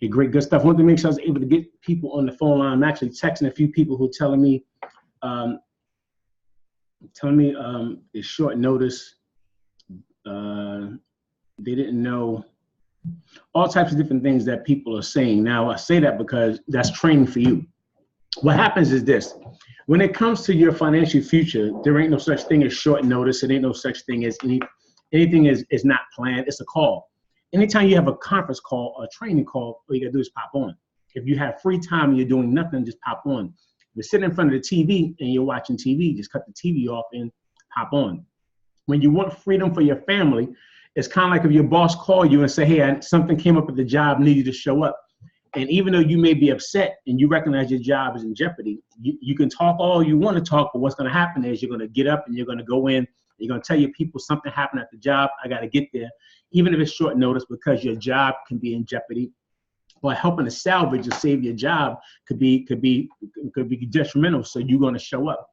great, good stuff. One to make sure I was able to get people on the phone line. I'm actually texting a few people who telling me, um, it's short notice. They didn't know all types of different things that people are saying. Now, I say that because that's training for you. What happens is this. When it comes to your financial future, there ain't no such thing as short notice. It ain't no such thing as anything is not planned. It's a call. Anytime you have a conference call or a training call, all you gotta do is pop on. If you have free time and you're doing nothing, just pop on. If you're sitting in front of the TV and you're watching TV, just cut the TV off and pop on. When you want freedom for your family, it's kind of like if your boss called you and say, hey, something came up at the job, need you to show up. And even though you may be upset and you recognize your job is in jeopardy, you can talk all you want to talk, but what's going to happen is you're going to get up and you're going to go in, you're going to tell your people something happened at the job, I got to get there, even if it's short notice, because your job can be in jeopardy. Or helping to salvage or save your job could be detrimental, so you're going to show up.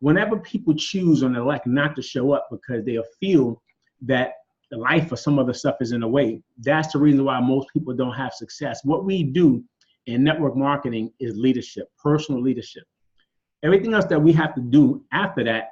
Whenever people choose or elect not to show up because they feel that the life or some other stuff is in the way, that's the reason why most people don't have success. What we do in network marketing is leadership, personal leadership. Everything else that we have to do after that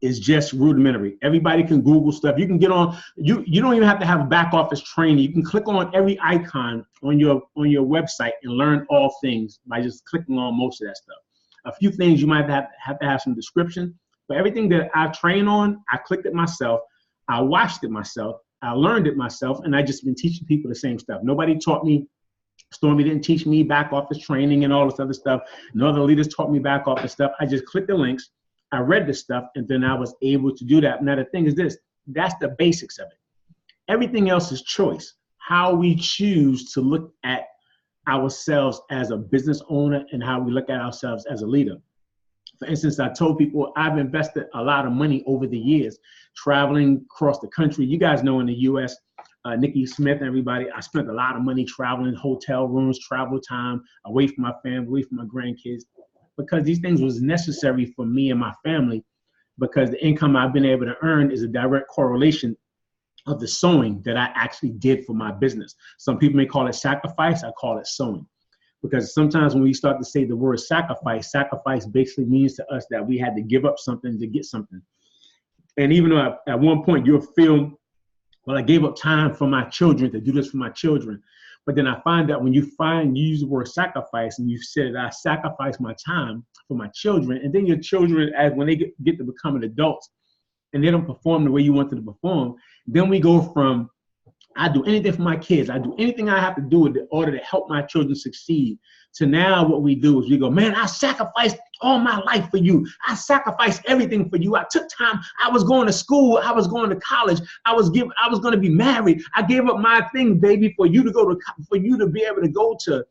is just rudimentary. Everybody can Google stuff. You can get on, you don't even have to have a back office training. You can click on every icon on your website and learn all things by just clicking on most of that stuff. A few things you might have to have some description, but everything that I train on, I clicked it myself, I watched it myself, I learned it myself, and I just been teaching people the same stuff. Nobody taught me. Stormy didn't teach me back office training and all this other stuff. No other leaders taught me back office stuff. I just clicked the links, I read the stuff, and then I was able to do that. Now the thing is this, that's the basics of it. Everything else is choice. How we choose to look at ourselves as a business owner and how we look at ourselves as a leader. For instance, I told people I've invested a lot of money over the years traveling across the country. You guys know in the US, Nikki Smith and everybody, I spent a lot of money traveling, hotel rooms, travel time, away from my family, away from my grandkids, because these things was necessary for me and my family, because the income I've been able to earn is a direct correlation of the sowing that I actually did for my business. Some people may call it sacrifice, I call it sowing. Because sometimes when we start to say the word sacrifice, sacrifice basically means to us that we had to give up something to get something. And even though at one point you'll feel, well, I gave up time for my children to do this for my children. But then I find that when you use the word sacrifice and you said, I sacrifice my time for my children, and then your children, as when they get to becoming adults and they don't perform the way you want them to perform, then we go from, I do anything for my kids, I do anything I have to do in order to help my children succeed, to now what we do is we go, man, I sacrificed all my life for you. I sacrificed everything for you. I took time. I was going to school. I was going to college. I was going to be married. I gave up my thing, baby, for you to be able to go to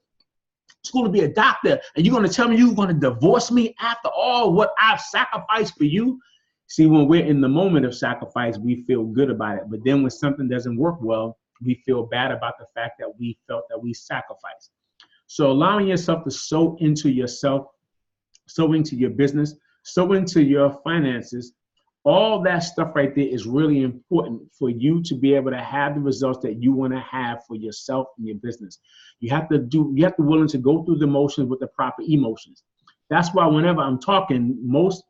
school to be a doctor. And you're going to tell me you're going to divorce me after all what I've sacrificed for you? See, when we're in the moment of sacrifice, we feel good about it. But then when something doesn't work well, we feel bad about the fact that we felt that we sacrificed. So allowing yourself to sow into yourself, sow into your business, sow into your finances, all that stuff right there is really important for you to be able to have the results that you want to have for yourself and your business. You have to be willing to go through the motions with the proper emotions. That's why whenever I'm talking, most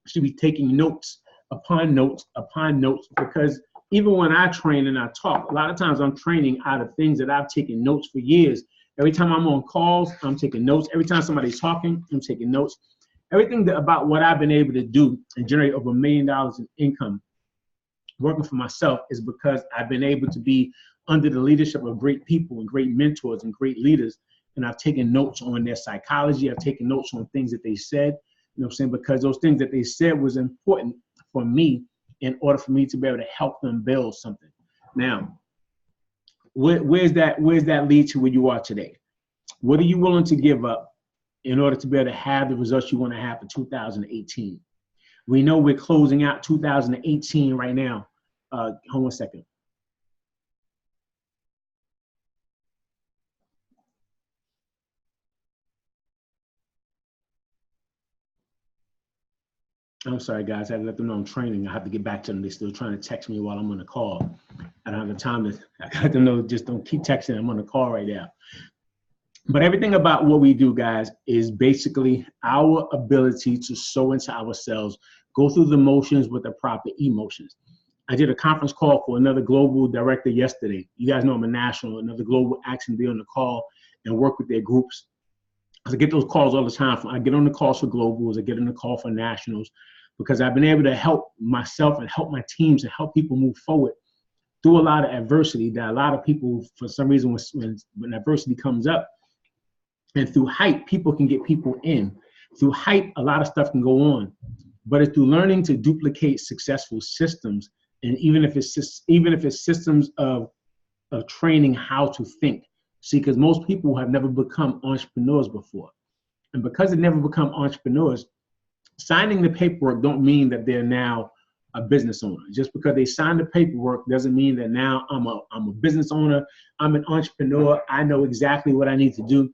should be taking notes upon notes upon notes, because even when I train and I talk, a lot of times I'm training out of things that I've taken notes for years. Every time I'm on calls, I'm taking notes. Every time somebody's talking, I'm taking notes. Everything about what I've been able to do and generate over $1 million in income working for myself is because I've been able to be under the leadership of great people and great mentors and great leaders. And I've taken notes on their psychology. I've taken notes on things that they said. You know what I'm saying? Because those things that they said was important for me in order for me to be able to help them build something. Now, where's that lead to where you are today? What are you willing to give up in order to be able to have the results you want to have for 2018? We know we're closing out 2018 right now. Hold on a second. I'm sorry, guys. I had to let them know I'm training. I have to get back to them. They're still trying to text me while I'm on the call. I don't have the time to. I got them know. Just don't keep texting. I'm on the call right now. But everything about what we do, guys, is basically our ability to sow into ourselves, go through the motions with the proper emotions. I did a conference call for another global director yesterday. You guys know I'm a national. Another global asked me to be on the call and work with their groups. I get those calls all the time. I get on the calls for globals. I get on the call for nationals because I've been able to help myself and help my teams and help people move forward through a lot of adversity that a lot of people, for some reason, when adversity comes up, and through hype, people can get people in. Through hype, a lot of stuff can go on. But it's through learning to duplicate successful systems, and even if it's systems of training how to think. See, because most people have never become entrepreneurs before. And because they never become entrepreneurs, signing the paperwork don't mean that they're now a business owner. Just because they signed the paperwork doesn't mean that now I'm a business owner, I'm an entrepreneur, I know exactly what I need to do.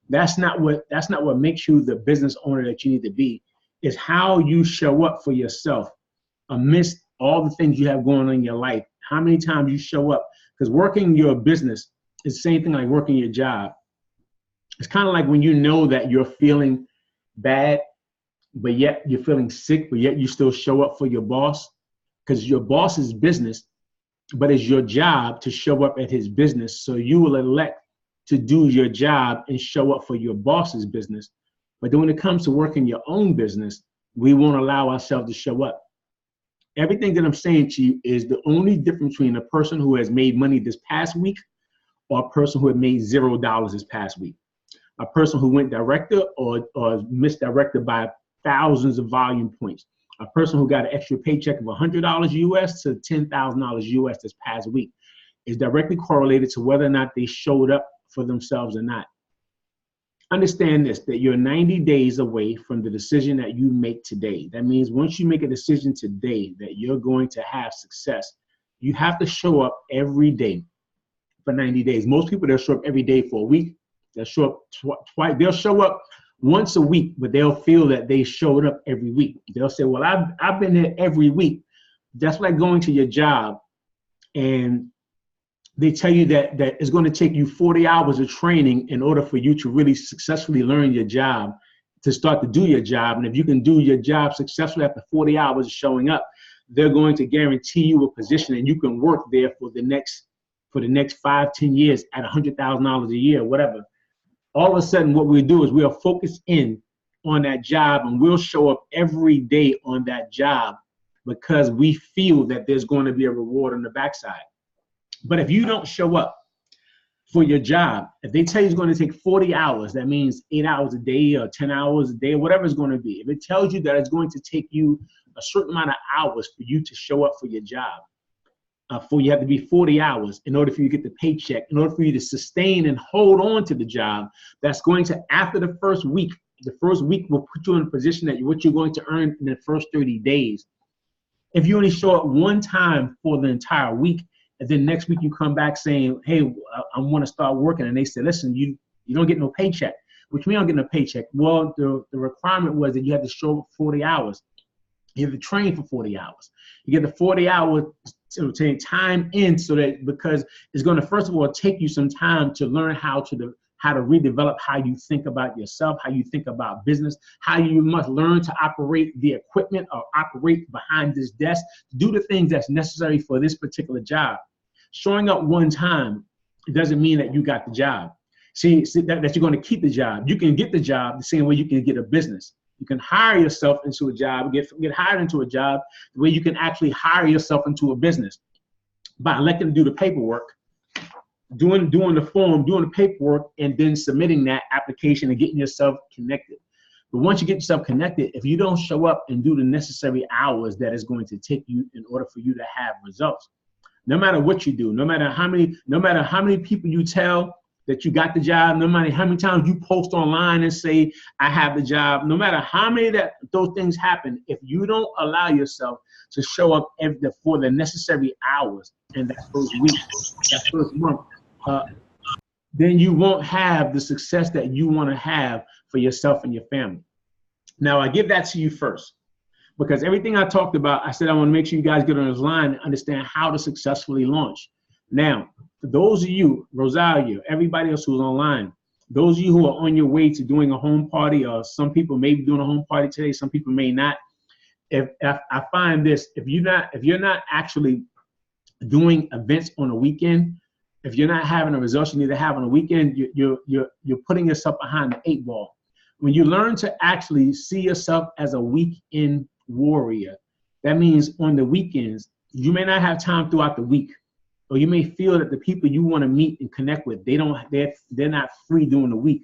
That's not what makes you the business owner that you need to be. It's how you show up for yourself amidst all the things you have going on in your life. How many times you show up? Because working your business is the same thing like working your job. It's kind of like when you know that you're feeling bad, but yet you're feeling sick, but yet you still show up for your boss, because your boss's business, but it's your job to show up at his business. So you will elect to do your job and show up for your boss's business. But then when it comes to working your own business, we won't allow ourselves to show up. Everything that I'm saying to you is the only difference between a person who has made money this past week or a person who had made $0 this past week. A person who went director or misdirected by thousands of volume points. A person who got an extra paycheck of $100 US to $10,000 US this past week is directly correlated to whether or not they showed up for themselves or not. Understand this, that you're 90 days away from the decision that you make today. That means once you make a decision today that you're going to have success, you have to show up every day for 90 days. Most people, they'll show up every day for a week. They'll show up twice. They'll show up once a week, but they'll feel that they showed up every week. They'll say, well, I've been here every week. That's like going to your job and they tell you that it's going to take you 40 hours of training in order for you to really successfully learn your job, to start to do your job. And if you can do your job successfully after 40 hours of showing up, they're going to guarantee you a position and you can work there for the next 5-10 years at $100,000 a year, whatever. All of a sudden, what we do is we'll focus in on that job and we'll show up every day on that job because we feel that there's going to be a reward on the backside. But if you don't show up for your job, if they tell you it's going to take 40 hours, that means 8 hours a day or 10 hours a day, or whatever it's going to be. If it tells you that it's going to take you a certain amount of hours for you to show up for your job, you have to be 40 hours in order for you to get the paycheck, in order for you to sustain and hold on to the job, that's going to, after the first week will put you in a position that what you're going to earn in the first 30 days. If you only show up one time for the entire week, and then next week you come back saying, hey, I want to start working. And they say, listen, you don't get no paycheck. Which means I don't get no paycheck. Well, the requirement was that you had to show up 40 hours. You have to train for 40 hours. You get the 40 hours to take time in so that, because it's going to, first of all, take you some time to learn how to redevelop how you think about yourself, how you think about business, how you must learn to operate the equipment or operate behind this desk, do the things that's necessary for this particular job. Showing up one time, it doesn't mean that you got the job. See that you're going to keep the job. You can get the job the same way you can get a business. You can hire yourself into a job, get hired into a job, the way you can actually hire yourself into a business by electing to do the paperwork, doing the form, doing the paperwork, and then submitting that application and getting yourself connected. But once you get yourself connected, if you don't show up and do the necessary hours that is going to take you in order for you to have results, no matter what you do, no matter how many people you tell that you got the job, no matter how many times you post online and say, I have the job, no matter how many those things happen, if you don't allow yourself to show up for the necessary hours in that first week, that first month, then you won't have the success that you want to have for yourself and your family. Now, I give that to you first. because everything I talked about, I said I want to make sure you guys get on this line and understand how to successfully launch. Now, for those of you, Rosalia, everybody else who's online, those of you who are on your way to doing a home party, or some people may be doing a home party today, some people may not. If I find this, if you're not actually doing events on a weekend, if you're not having the results you need to have on a weekend, you're putting yourself behind the 8 ball. When you learn to actually see yourself as a weekend warrior, that means on the weekends, you may not have time throughout the week, or you may feel that the people you want to meet and connect with, they're not free during the week.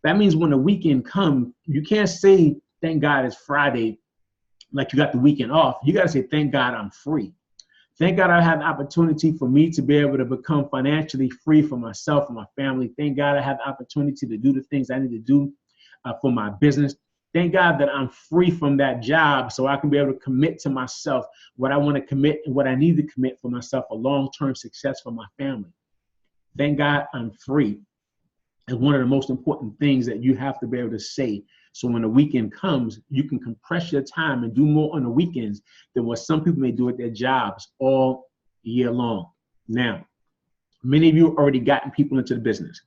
That means when the weekend comes, you can't say, thank God it's Friday, like you got the weekend off. You got to say, thank God I'm free. Thank God I have the opportunity for me to be able to become financially free for myself and my family. Thank God I have the opportunity to do the things I need to do for my business. Thank God that I'm free from that job so I can be able to commit to myself what I want to commit and what I need to commit for myself for long-term success for my family. Thank God I'm free. It's one of the most important things that you have to be able to say. So when the weekend comes, you can compress your time and do more on the weekends than what some people may do at their jobs all year long. Now, many of you have already gotten people into the business.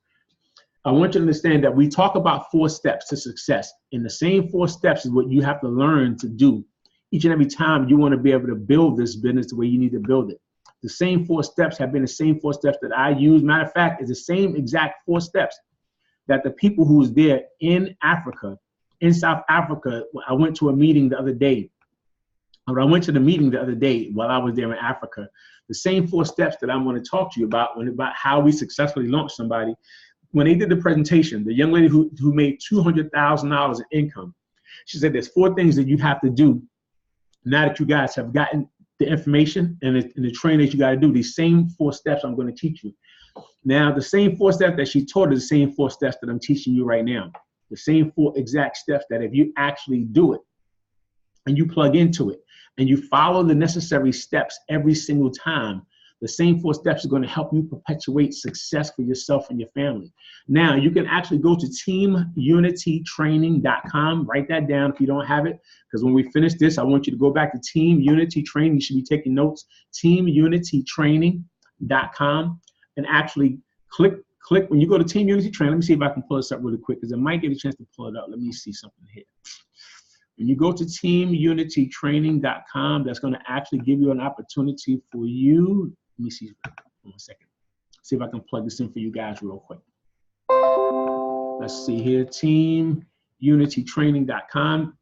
I want you to understand that we talk about 4 steps to success, and the same 4 steps is what you have to learn to do each and every time you want to be able to build this business the way you need to build it. The same 4 steps have been the same 4 steps that I use. Matter of fact, it's the same exact 4 steps that the people who was there in Africa, in South Africa, I went to a meeting the other day. Or I went to the meeting the other day while I was there in Africa. The same 4 steps that I'm going to talk to you about how we successfully launch somebody. When they did the presentation, the young lady who made $200,000 in income, she said there's 4 things that you have to do now that you guys have gotten the information and the training that you got to do. These same 4 steps I'm going to teach you. Now, the same 4 steps that she taught is the same 4 steps that I'm teaching you right now. The same 4 exact steps that if you actually do it and you plug into it and you follow the necessary steps every single time, the same 4 steps are going to help you perpetuate success for yourself and your family. Now, you can actually go to teamunitytraining.com. Write that down if you don't have it, because when we finish this, I want you to go back to Team Unity Training. You should be taking notes. teamunitytraining.com, and actually click when you go to Team Unity Training. Let me see if I can pull this up really quick, because I might get a chance to pull it up. Let me see something here. When you go to teamunitytraining.com, that's going to actually give you an opportunity for you. Let me see, 1 second. See if I can plug this in for you guys real quick. Let's see here, teamunitytraining.com.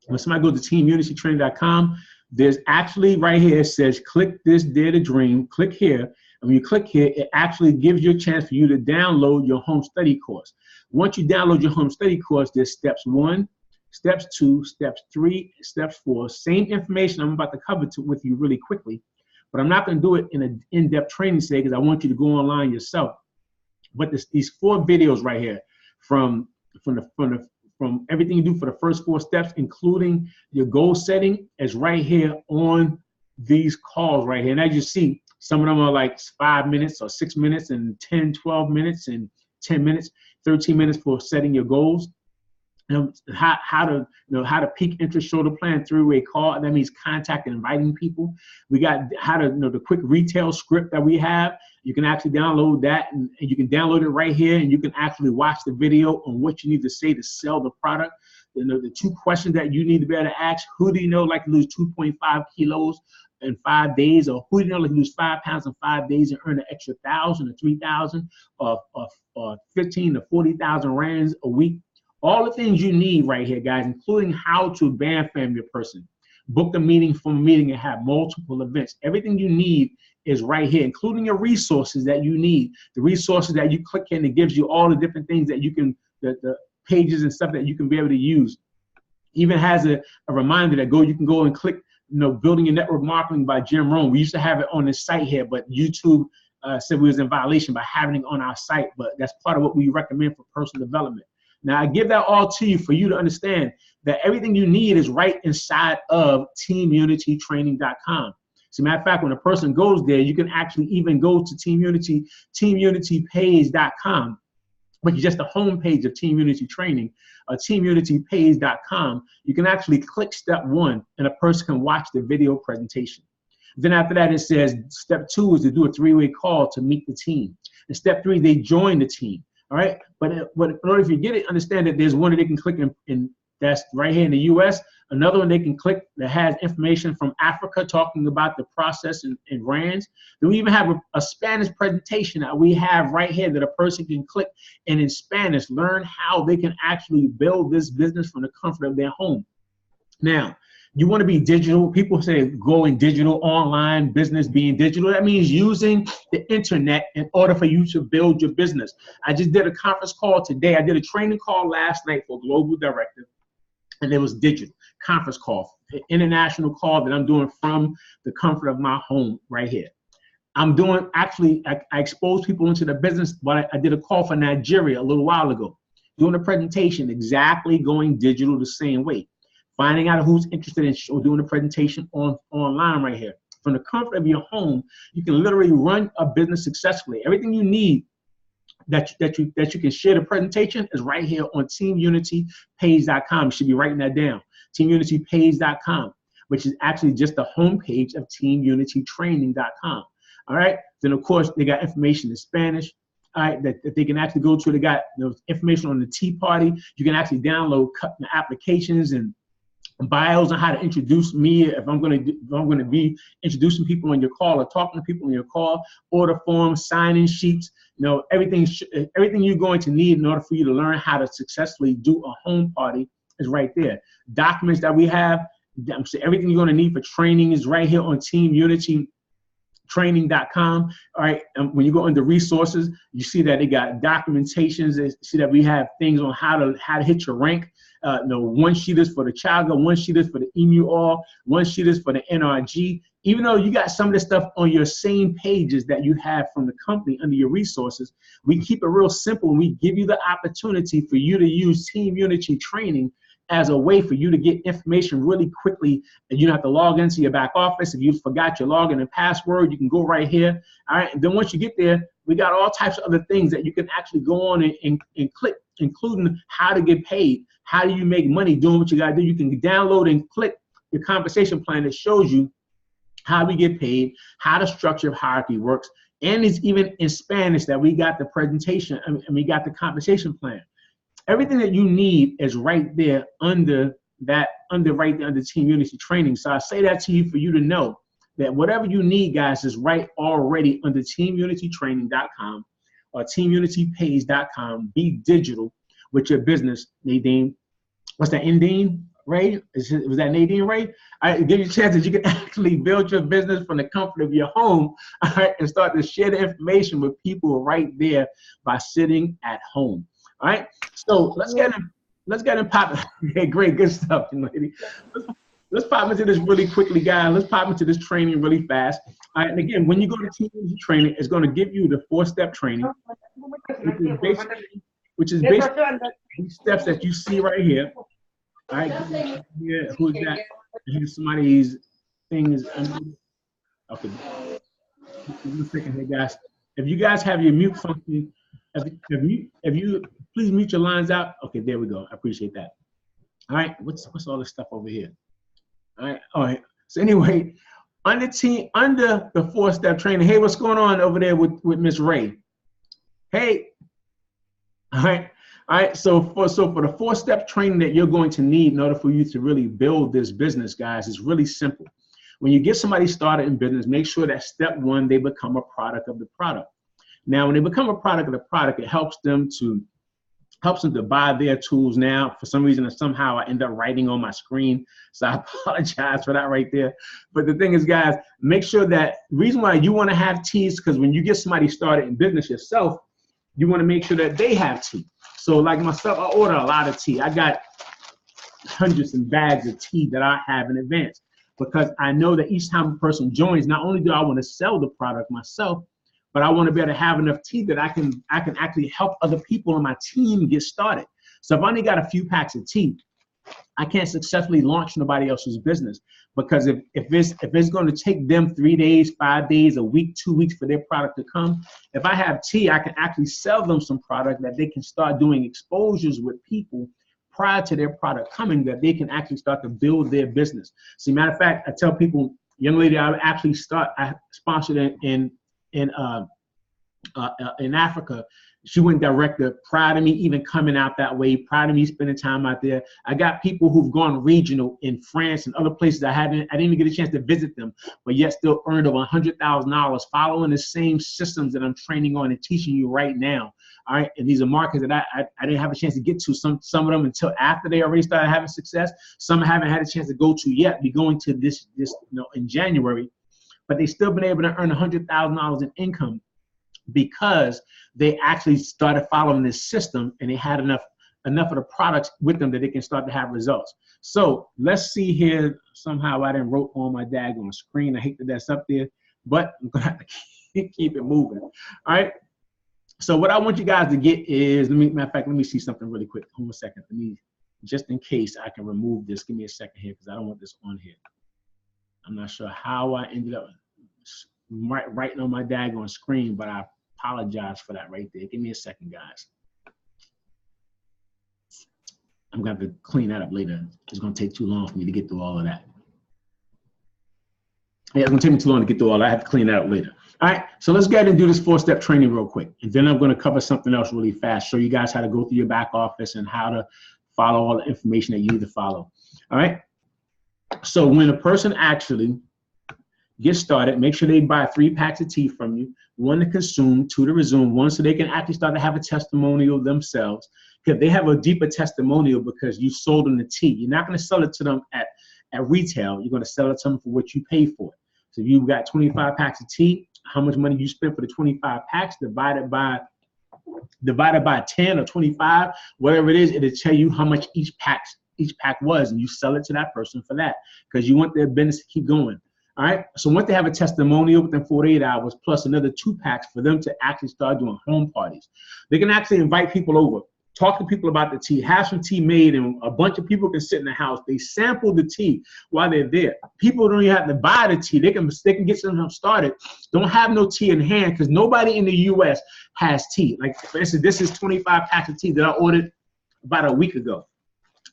When somebody goes to teamunitytraining.com, there's actually right here, it says, click this Dare to Dream. Click here. And when you click here, it actually gives you a chance for you to download your home study course. Once you download your home study course, there's steps 1, steps 2, steps 3, steps 4. Same information I'm about to cover with you really quickly. But I'm not going to do it in an in-depth training today because I want you to go online yourself. But these 4 videos right here, from everything you do for the first 4 steps, including your goal setting, is right here on these calls right here. And as you see, some of them are like 5 minutes or 6 minutes and 10, 12 minutes and 10 minutes, 13 minutes for setting your goals. How to peak interest shoulder plan 3-way call. That means contact and inviting people. We got how to the quick retail script that we have. You can actually download that, and you can download it right here, and you can actually watch the video on what you need to say to sell the product. The 2 questions that you need to be able to ask: who do you know like to lose 2.5 kilos in 5 days, or who do you know like to lose 5 pounds in 5 days and earn an extra 1,000 or 3,000 or 15 to 40,000 rands a week? All the things you need right here, guys, including how to BAM-FAM your person, book a meeting from a meeting and have multiple events. Everything you need is right here, including your resources that you need. The resources that you click in, it gives you all the different things that you can, the pages and stuff that you can be able to use. Even has a reminder that you can go and click, Building Your Network Marketing by Jim Rohn. We used to have it on this site here, but YouTube said we was in violation by having it on our site, but that's part of what we recommend for personal development. Now, I give that all to you for you to understand that everything you need is right inside of teamunitytraining.com. As a matter of fact, when a person goes there, you can actually even go to teamunitypage.com. which is just the homepage of Team Unity Training, teamunitypays.com, you can actually click step 1 and a person can watch the video presentation. Then after that, it says step 2 is to do a 3-way call to meet the team. And step 3, they join the team. All right. But in order to get it, understand that there's one that they can click in that's right here in the US, another one they can click that has information from Africa talking about the process in rands. Then we even have a Spanish presentation that we have right here that a person can click and in Spanish learn how they can actually build this business from the comfort of their home. Now, you want to be digital. People say going digital, online, business being digital. That means using the internet in order for you to build your business. I just did a conference call today. I did a training call last night for Global Director, and it was digital conference call, an international call that I'm doing from the comfort of my home right here. I'm doing, actually, I expose people into the business, but I did a call for Nigeria a little while ago, doing a presentation exactly going digital the same way. Finding out who's interested in doing a presentation online right here. From the comfort of your home, you can literally run a business successfully. Everything you need that you can share the presentation is right here on teamunitypays.com. You should be writing that down. Teamunitypays.com, which is actually just the homepage of teamunitytraining.com. All right. Then of course they got information in Spanish. All right, that they can actually go to. They got information on the Tea Party. You can actually download applications and bios on how to introduce me if I'm going to be introducing people on your call or talking to people on your call, order forms, sign-in sheets, everything you're going to need in order for you to learn how to successfully do a home party is right there. Documents that we have, everything you're going to need for training is right here on teamunitytraining.com. All right, when you go under resources, you see that they got documentations. You see that we have things on how to hit your rank. One sheet is for the Chaga, one sheet is for the EMU-all, one sheet is for the NRG. Even though you got some of this stuff on your same pages that you have from the company under your resources, we keep it real simple and we give you the opportunity for you to use Team Unity Training as a way for you to get information really quickly, and you don't have to log into your back office. If you forgot your login and password, you can go right here. All right, and then once you get there, we got all types of other things that you can actually go on and click, including how to get paid. How do you make money doing what you got to do? You can download and click the compensation plan that shows you how we get paid, how the structure of hierarchy works, and it's even in Spanish that we got the presentation and we got the compensation plan. Everything that you need is right there under Team Unity Training. So I say that to you for you to know that whatever you need, guys, is right already under teamunitytraining.com or teamunitypays.com. Be digital with your business, Nadine. What's that, Nadine Ray? Was that Nadine Ray? I give you a chance that you can actually build your business from the comfort of your home, all right, and start to share the information with people right there by sitting at home. All right, so let's get in pop. Okay, great, good stuff, lady. Let's pop into this really quickly, guys. Let's pop into this training really fast. All right, and again, when you go to Team Unity Training, it's going to give you the 4-step training, which is basically these steps that you see right here. All right, here, who's that? Here's somebody's things. Okay, give me a second here, guys. If you guys have your mute function, if you please mute your lines out. Okay, there we go. I appreciate that. All right, what's all this stuff over here? All right. So anyway, under the 4-step training. Hey, what's going on over there with Miss Ray? Hey. All right. So for the 4-step training that you're going to need in order for you to really build this business, guys, is really simple. When you get somebody started in business, make sure that step 1, they become a product of the product. Now, when they become a product of the product, it helps them to buy their tools. Now, for some reason, somehow I end up writing on my screen, so I apologize for that right there. But the thing is, guys, make sure that the reason why you want to have teas, because when you get somebody started in business yourself, you want to make sure that they have tea. So like myself, I order a lot of tea. I got hundreds of bags of tea that I have in advance, because I know that each time a person joins, not only do I want to sell the product myself, but I want to be able to have enough tea that I can actually help other people on my team get started. So if I only got a few packs of tea, I can't successfully launch nobody else's business, because if it's going to take them 3 days, 5 days, a week, 2 weeks for their product to come, if I have tea, I can actually sell them some product that they can start doing exposures with people prior to their product coming, that they can actually start to build their business. See, matter of fact, I tell people, young lady, I sponsored in Africa. She went direct. Proud of me even coming out that way. Proud of me spending time out there. I got people who've gone regional in France and other places. I didn't even get a chance to visit them, but yet still earned over $100,000 following the same systems that I'm training on and teaching you right now. All right, and these are markets that I didn't have a chance to get to. Some of them until after they already started having success. Some I haven't had a chance to go to yet. Be going to this in January, but they still been able to earn $100,000 in income, because they actually started following this system and they had enough of the products with them that they can start to have results. So let's see here. Somehow I didn't wrote on my daggone screen. I hate that that's up there, but I'm gonna have to keep it moving. All right. So what I want you guys to get is, matter of fact, let me see something really quick. Hold on a second. Let me, just in case I can remove this. Give me a second here, because I don't want this on here. I'm not sure how I ended up writing on my daggone screen, but I apologize for that right there. Give me a second, guys. I'm going to have to clean that up later. It's going to take too long for me to get through all of that. Yeah, it's going to take me too long to get through all that. I have to clean that up later. All right, so let's go ahead and do this 4-step training real quick. And then I'm going to cover something else really fast, show you guys how to go through your back office and how to follow all the information that you need to follow. All right, so when a person actually gets started, make sure they buy 3 packs of tea from you, 1 to consume, 2 to resume, 1 so they can actually start to have a testimonial themselves. Because they have a deeper testimonial because you sold them the tea. You're not going to sell it to them at retail. You're going to sell it to them for what you pay for it. So if you've got 25 packs of tea, how much money you spent for the 25 packs divided by 10 or 25, whatever it is, it'll tell you how much each pack was, and you sell it to that person for that, because you want their business to keep going. All right, so once they have a testimonial within 48 hours, plus another 2 packs for them to actually start doing home parties, they can actually invite people over, talk to people about the tea, have some tea made, and a bunch of people can sit in the house. They sample the tea while they're there. People don't even have to buy the tea. They can get something started. Don't have no tea in hand, because nobody in the U.S. has tea. Like, for instance, this is 25 packs of tea that I ordered about a week ago.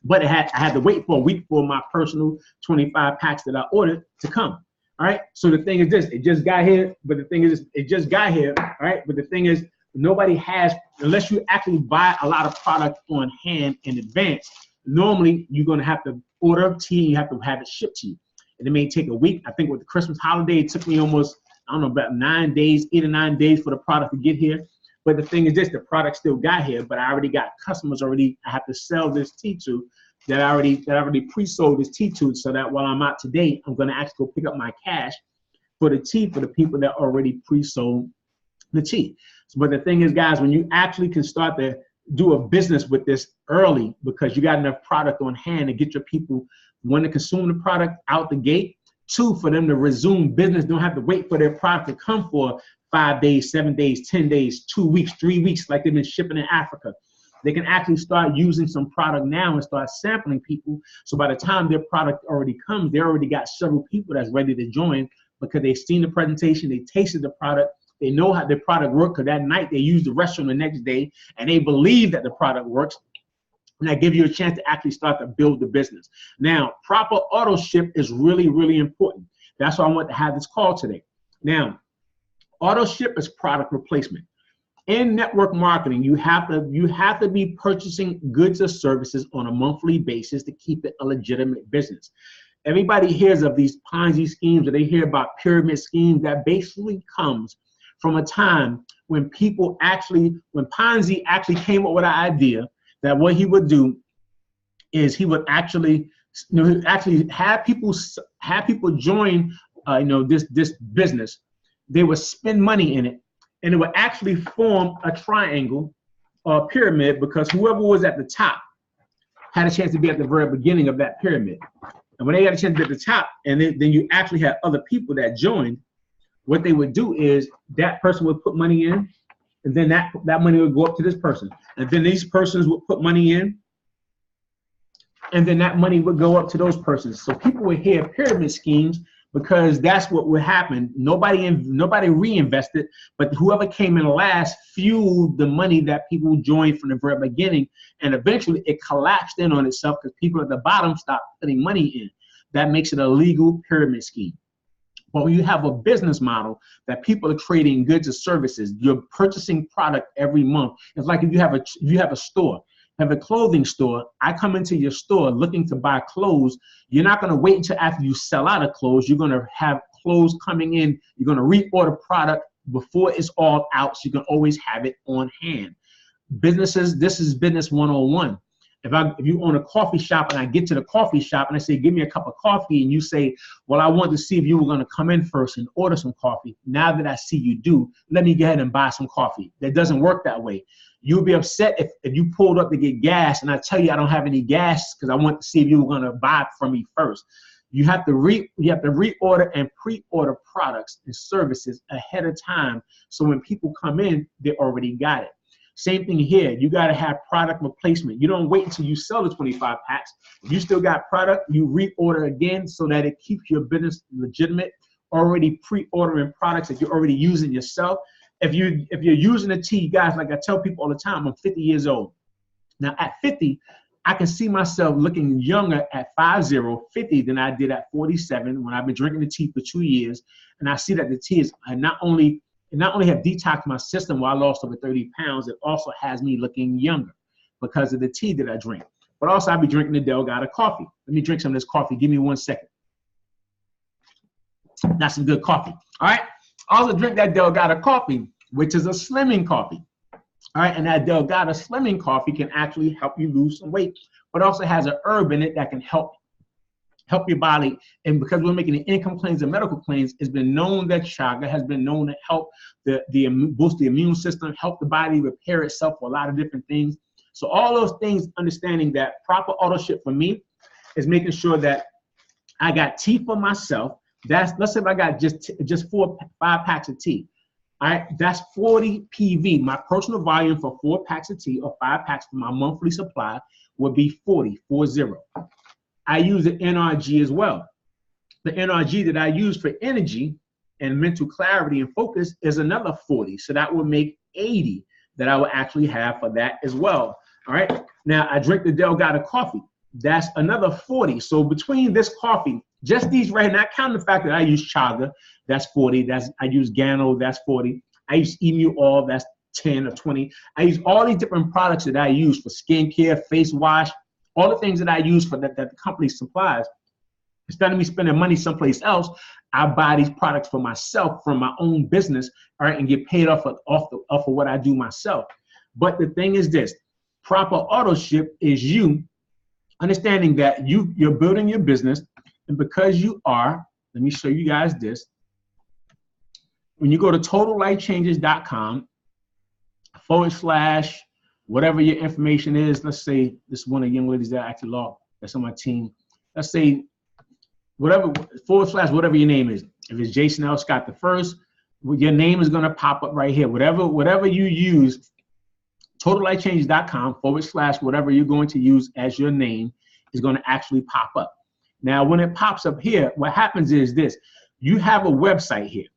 But I had to wait for a week for my personal 25 packs that I ordered to come. All right, so the thing is this, it just got here, but the thing is, it just got here, all right? But the thing is, nobody has, unless you actually buy a lot of product on hand in advance, normally you're gonna have to order up tea and you have to have it shipped to you. And it may take a week. I think with the Christmas holiday, it took me almost, I don't know, about 9 days, 8 or 9 days for the product to get here. But the thing is this, the product still got here, but I already got customers already I have to sell this tea to, that I already pre-sold this tea to, so that while I'm out today, I'm gonna actually go pick up my cash for the tea for the people that already pre-sold the tea. But the thing is, guys, when you actually can start to do a business with this early, because you got enough product on hand to get your people, 1, to consume the product out the gate, 2, for them to resume business, don't have to wait for their product to come for 5 days, 7 days, 10 days, 2 weeks, 3 weeks, like they've been shipping in Africa. They can actually start using some product now and start sampling people. So by the time their product already comes, they already got several people that's ready to join, because they've seen the presentation, they tasted the product, they know how their product works, because that night they use the restroom the next day, and they believe that the product works. And that gives you a chance to actually start to build the business. Now, proper auto ship is really, really important. That's why I want to have this call today. Now, auto ship is product replacement. In network marketing, you have to be purchasing goods or services on a monthly basis to keep it a legitimate business. Everybody hears of these Ponzi schemes, or they hear about pyramid schemes. That basically comes from a time when Ponzi actually came up with an idea that what he would do is he would actually have people join this business. They would spend money in it, and it would actually form a triangle or a pyramid, because whoever was at the top had a chance to be at the very beginning of that pyramid. And when they had a chance to be at the top, and then you actually had other people that joined, what they would do is that person would put money in, and then that money would go up to this person. And then these persons would put money in, and then that money would go up to those persons. So people would hear pyramid schemes because that's what would happen. Nobody reinvested, but whoever came in last fueled the money that people joined from the very beginning, and eventually it collapsed in on itself because people at the bottom stopped putting money in. That makes it a legal pyramid scheme. But when you have a business model that people are trading goods or services, you're purchasing product every month. It's like if you have a store, have a clothing store, I come into your store looking to buy clothes. You're not going to wait until after you sell out of clothes. You're going to have clothes coming in. You're going to reorder product before it's all out, so you can always have it on hand. Businesses, this is business 101. If you own a coffee shop and I get to the coffee shop and I say, give me a cup of coffee, and you say, well, I wanted to see if you were going to come in first and order some coffee. Now that I see you do, let me go ahead and buy some coffee. That doesn't work that way. You'll be upset if you pulled up to get gas and I tell you I don't have any gas because I want to see if you were going to buy it from me first. You have to reorder and pre-order products and services ahead of time, so when people come in, they already got it. Same thing here. You got to have product replacement. You don't wait until you sell the 25 packs. If you still got product, you reorder again so that it keeps your business legitimate, already pre-ordering products that you're already using yourself. If you're using a tea, guys, like I tell people all the time, I'm 50 years old. Now at 50, I can see myself looking younger at 50 than I did at 47 when I've been drinking the tea for 2 years. And I see that the tea is not only have detoxed my system while I lost over 30 pounds, it also has me looking younger because of the tea that I drink. But also I'll be drinking the Delgado coffee. Let me drink some of this coffee. Give me 1 second. That's some good coffee. All right. I also drink that Delgado coffee, which is a slimming coffee. All right. And that Delgado slimming coffee can actually help you lose some weight, but also has an herb in it that can help your body. And because we're making the income claims and medical claims, it's been known that chaga has been known to help boost the immune system, help the body repair itself for a lot of different things. So all those things, understanding that proper auto ship for me is making sure that I got tea for myself. Let's say if I got just 5 packs of tea. All right, that's 40 PV. My personal volume for 4 packs of tea or 5 packs for my monthly supply would be 40. I use the NRG as well. The NRG that I use for energy and mental clarity and focus is another 40. So that would make 80 that I would actually have for that as well. All right. Now I drink the Delgado coffee. That's another 40. So between this coffee, just these right now, counting the fact that I use chaga, that's 40. I use Gano, that's 40. I use Emu Oil, that's 10 or 20. I use all these different products that I use for skincare, face wash, all the things that I use for that the company supplies. Instead of me spending money someplace else, I buy these products for myself from my own business, all right, and get paid off of what I do myself. But the thing is this, proper auto ship is you understanding that you're building your business, and because you are, let me show you guys this. When you go to totallifechanges.com / whatever your information is, let's say this is one of the young ladies that I actually love, that's on my team. Let's say whatever / whatever your name is. If it's Jason L. Scott the first, your name is going to pop up right here. Whatever you use, totallifechanges.com / whatever you're going to use as your name is going to actually pop up. Now, when it pops up here, what happens is this. You have a website here.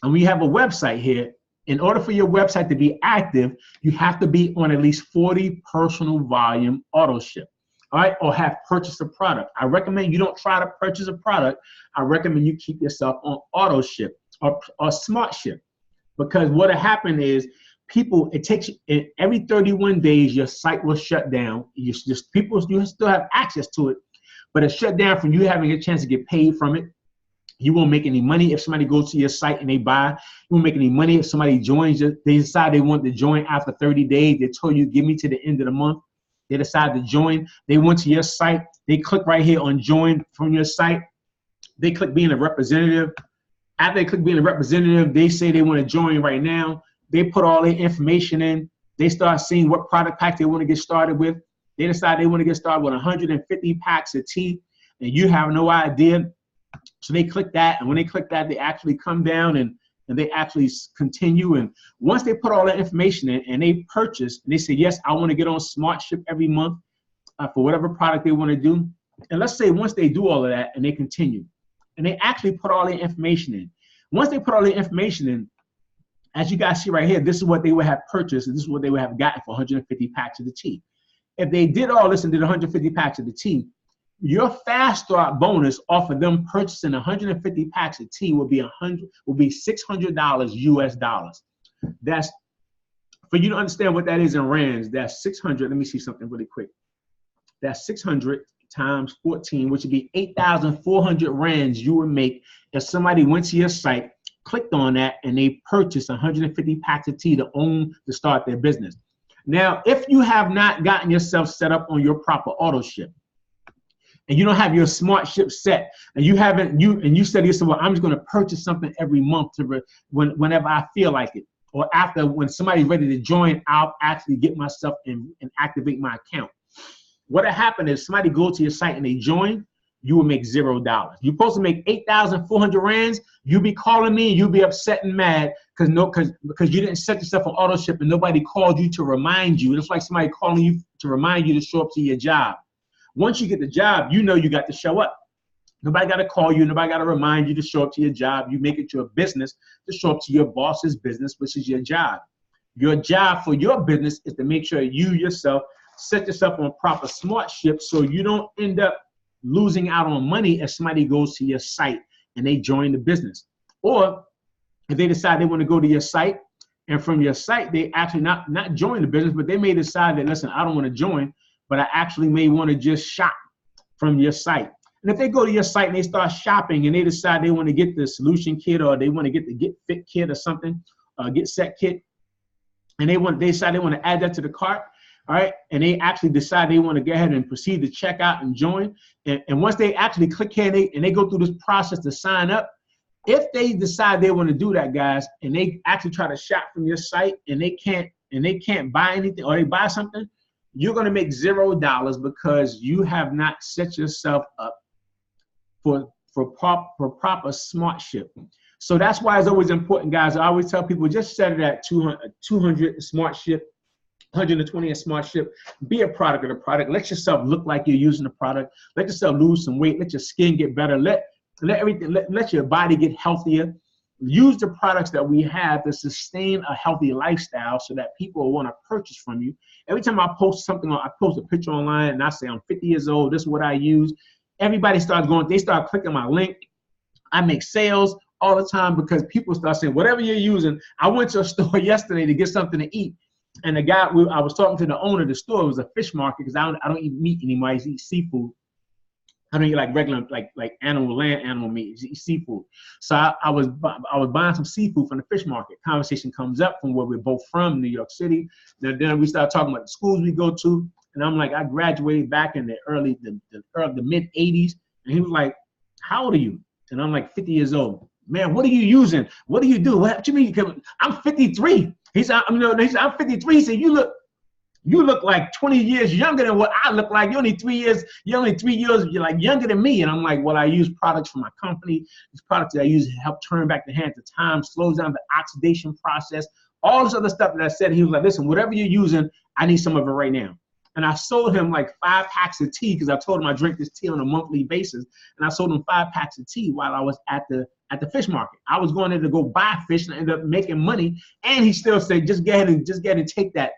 And when you have a website here, in order for your website to be active, you have to be on at least 40 personal volume auto ship, all right, or have purchased a product. I recommend you don't try to purchase a product. I recommend you keep yourself on auto ship or smart ship, because what will happen is it takes every 31 days, your site will shut down. You still have access to it, but it's shut down from you having a chance to get paid from it. You won't make any money if somebody goes to your site and they buy. You won't make any money if somebody joins you. They decide they want to join after 30 days. They told you, give me to the end of the month. They decide to join. They went to your site. They click right here on join from your site. They click being a representative. After they click being a representative, they say they want to join right now. They put all their information in. They start seeing what product pack they want to get started with. They decide they want to get started with 150 packs of tea, and you have no idea. So they click that, and when they click that, they actually come down and they actually continue. And once they put all that information in and they purchase, and they say, yes, I want to get on Smart Ship every month, for whatever product they want to do. And let's say once they do all of that and they continue, and they actually put all their information in. Once they put all their information in, as you guys see right here, this is what they would have purchased, and this is what they would have gotten for 150 packs of the tea. If they did all this and did 150 packs of the tea, your fast start bonus off of them purchasing 150 packs of tea will be $600 US dollars. That's, for you to understand what that is in rands, that's 600. Let me see something really quick. That's 600 times 14, which would be 8,400 rands you would make if somebody went to your site, clicked on that, and they purchased 150 packs of tea to start their business. Now, if you have not gotten yourself set up on your proper auto ship, and you don't have your smart ship set, and you said to yourself, well, I'm just going to purchase something every month whenever I feel like it, or after when somebody's ready to join, I'll actually get myself and activate my account. What'll happen is somebody go to your site and they join, you will make $0. You're supposed to make 8,400 rands. You'll be calling me and you'll be upset and mad because you didn't set yourself on auto ship and nobody called you to remind you. It's like somebody calling you to remind you to show up to your job. Once you get the job, you know you got to show up. Nobody got to call you. Nobody got to remind you to show up to your job. You make it your business to show up to your boss's business, which is your job. Your job for your business is to make sure you yourself set yourself on proper smart ship so you don't end up losing out on money if somebody goes to your site and they join the business. Or if they decide they want to go to your site and from your site, they actually not join the business, but they may decide that, listen, I don't want to join, but I actually may want to just shop from your site. And if they go to your site and they start shopping and they decide they want to get the solution kit or they want to get the Get Fit kit or something, Get Set kit, and they decide they want to add that to the cart, all right, and they actually decide they want to go ahead and proceed to check out and join. And once they actually click here and they go through this process to sign up, if they decide they want to do that, guys, and they actually try to shop from your site and they can't buy anything or they buy something, you're going to make $0 because you have not set yourself up for proper smart ship. So that's why it's always important, guys. I always tell people just set it at 200 smart ship, 120 in smart ship. Be a product of the product. Let yourself look like you're using the product. Let yourself lose some weight. Let your skin get better. Let your body get healthier. Use the products that we have to sustain a healthy lifestyle so that people will want to purchase from you. Every time I post something, I post a picture online and I say I'm 50 years old, this is what I use. Everybody starts going, they start clicking my link. I make sales all the time because people start saying, whatever you're using. I went to a store yesterday to get something to eat. And the guy, I was talking to the owner of the store. It was a fish market because I don't eat meat anymore. I eat seafood. I don't eat like regular, like animal meat. I eat seafood. So I was buying some seafood from the fish market. Conversation comes up from where we're both from, New York City. Then we start talking about the schools we go to. And I'm like, I graduated back in the mid 80s. And he was like, how old are you? And I'm like, 50 years old. Man, what are you using? What do you do? What do you mean? I'm 53. He said, I'm 53. He said, you look like 20 years younger than what I look like. You're only 3 years you're like younger than me. And I'm like, well, I use products from my company. These products that I use help turn back the hands of time, slows down the oxidation process, all this other stuff that I said. He was like, listen, whatever you're using, I need some of it right now. And I sold him like 5 packs of tea because I told him I drink this tea on a monthly basis. And I sold him 5 packs of tea while I was at the fish market. I was going there to go buy fish and I ended up making money. And he still said, just get ahead and take that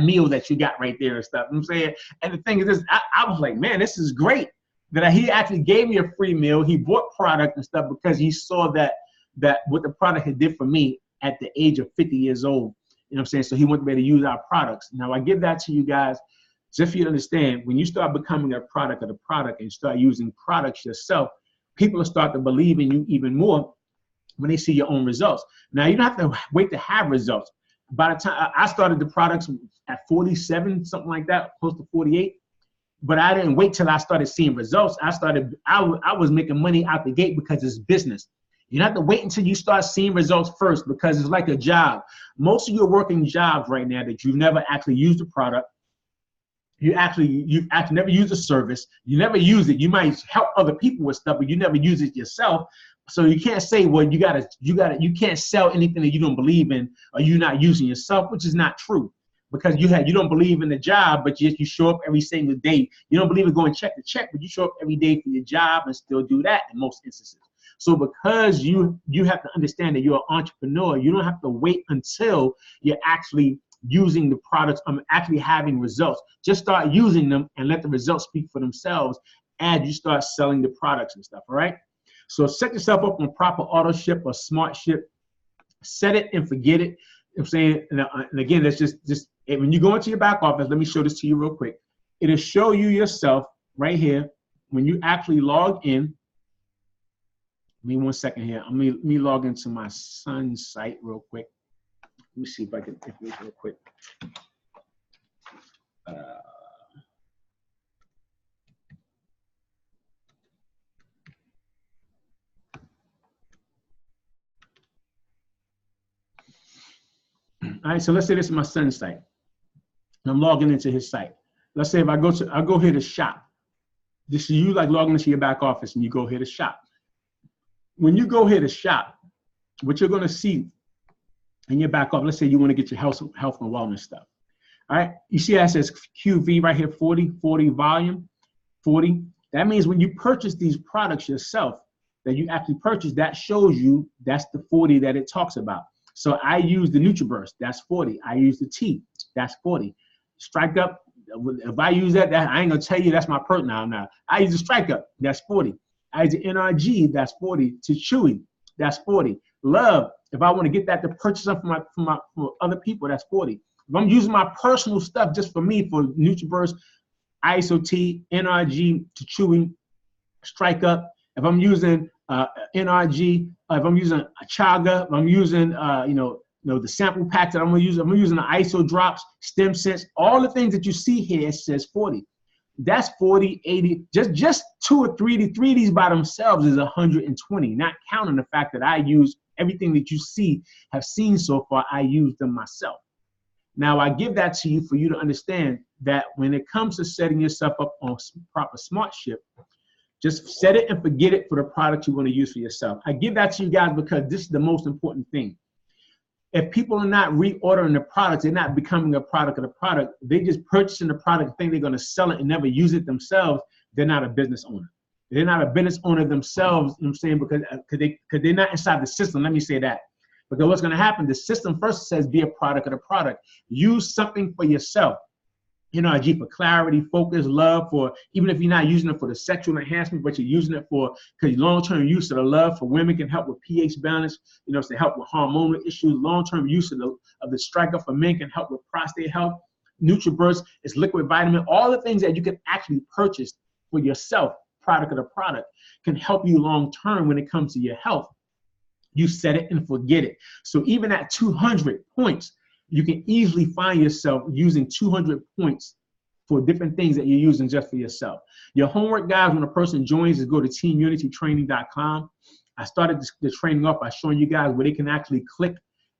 meal that you got right there and stuff. You know what I'm saying? And the thing is this, I was like, man, this is great that he actually gave me a free meal. He bought product and stuff because he saw that what the product had did for me at the age of 50 years old. You know what I'm saying? So he wanted me to use our products. Now I give that to you guys just for you to understand. When you start becoming a product of the product and start using products yourself, people will start to believe in you even more when they see your own results. Now you don't have to wait to have results. By the time I started the products at 47, something like that, close to 48, but I didn't wait till I started seeing results. I was making money out the gate because it's business. You don't have to wait until you start seeing results first because it's like a job. Most of your working jobs right now that you've never actually used a product, you've actually never used a service, you never use it. You might help other people with stuff, but you never use it yourself. So you can't say, well, you can't sell anything that you don't believe in or you're not using yourself, which is not true. because you don't believe in the job, but you show up every single day. You don't believe in going check to check, but you show up every day for your job and still do that in most instances. So because you have to understand that you're an entrepreneur, you don't have to wait until you're actually using the products, actually having results. Just start using them and let the results speak for themselves as you start selling the products and stuff, all right? So set yourself up on proper auto ship or smart ship. Set it and forget it. I'm saying, and again, that's just when you go into your back office, let me show this to you real quick. It'll show you yourself right here when you actually log in. Give me 1 second here. Let me log into my son's site real quick. Let me see if I can do this real quick. All right, so let's say this is my son's site. And I'm logging into his site. Let's say if I go here to shop. This is you like logging into your back office and you go here to shop. When you go here to shop, what you're gonna see in your back office, let's say you wanna get your health and wellness stuff. All right, you see that says QV right here, 40 volume, 40. That means when you purchase these products yourself, that you actually purchase, that shows you that's the 40 that it talks about. So I use the NutriBurst, that's 40. I use the tea, that's 40. Strike Up, if I use that I ain't gonna tell you that's my perk now. I use the Strike Up, that's 40. I use the NRG, that's 40. To Chewy, that's 40. Love, if I want to get that to purchase something for other people, that's 40. If I'm using my personal stuff just for me, for NutriBurst, ISO-T, NRG, to Chewy, Strike Up, if I'm using NRG, if I'm using a Chaga, if I'm using the sample packs that I'm using the ISO drops, Stem Sense, all the things that you see here, it says 40. That's 40, 80, just 2 or 3 of these by themselves is 120, not counting the fact that I use everything that you have seen so far, I use them myself. Now I give that to you for you to understand that when it comes to setting yourself up on proper smart ship, just set it and forget it for the product you want to use for yourself. I give that to you guys because this is the most important thing. If people are not reordering the product, they're not becoming a product of the product. They just purchasing the product, think they're going to sell it and never use it themselves. They're not a business owner. They're not a business owner themselves. You know what I'm saying? Because they're not inside the system. Let me say that. Because what's going to happen? The system first says be a product of the product. Use something for yourself. NRG for clarity, focus, love, for even if you're not using it for the sexual enhancement, but you're using it for, because long-term use of the love for women can help with pH balance, to help with hormonal issues. Long-term use of the Strike Up for men can help with prostate health. NutriBurst is liquid vitamin. All the things that you can actually purchase for yourself, product of the product, can help you long-term when it comes to your health. You set it and forget it. So even at 200 points, you can easily find yourself using 200 points for different things that you're using just for yourself. Your homework, guys, when a person joins, is go to teamunitytraining.com. I started the training off by showing you guys where they can actually click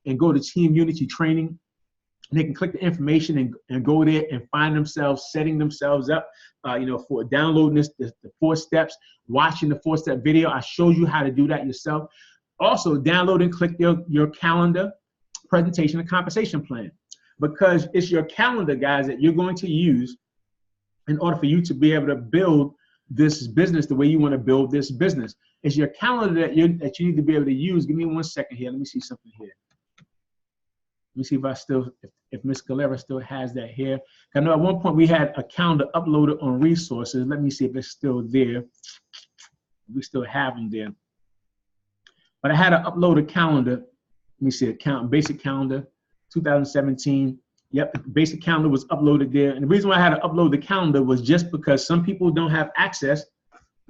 and go to Team Unity Training. And they can click the information and go there and find themselves setting themselves up, for downloading the 4 steps, watching the 4-step video. I showed you how to do that yourself. Also, download and click your calendar, presentation, and compensation plan, because it's your calendar, guys, that you're going to use in order for you to be able to build this business the way you want to build this business. It's your calendar that you need to be able to use. Give me 1 second here. Let me see something here. Let me see if Ms. Galera still has that here. I know at one point we had a calendar uploaded on resources. Let me see if it's still there. We still have them there. But I had to upload a calendar. Let me see, basic calendar, 2017. Yep, the basic calendar was uploaded there. And the reason why I had to upload the calendar was just because some people don't have access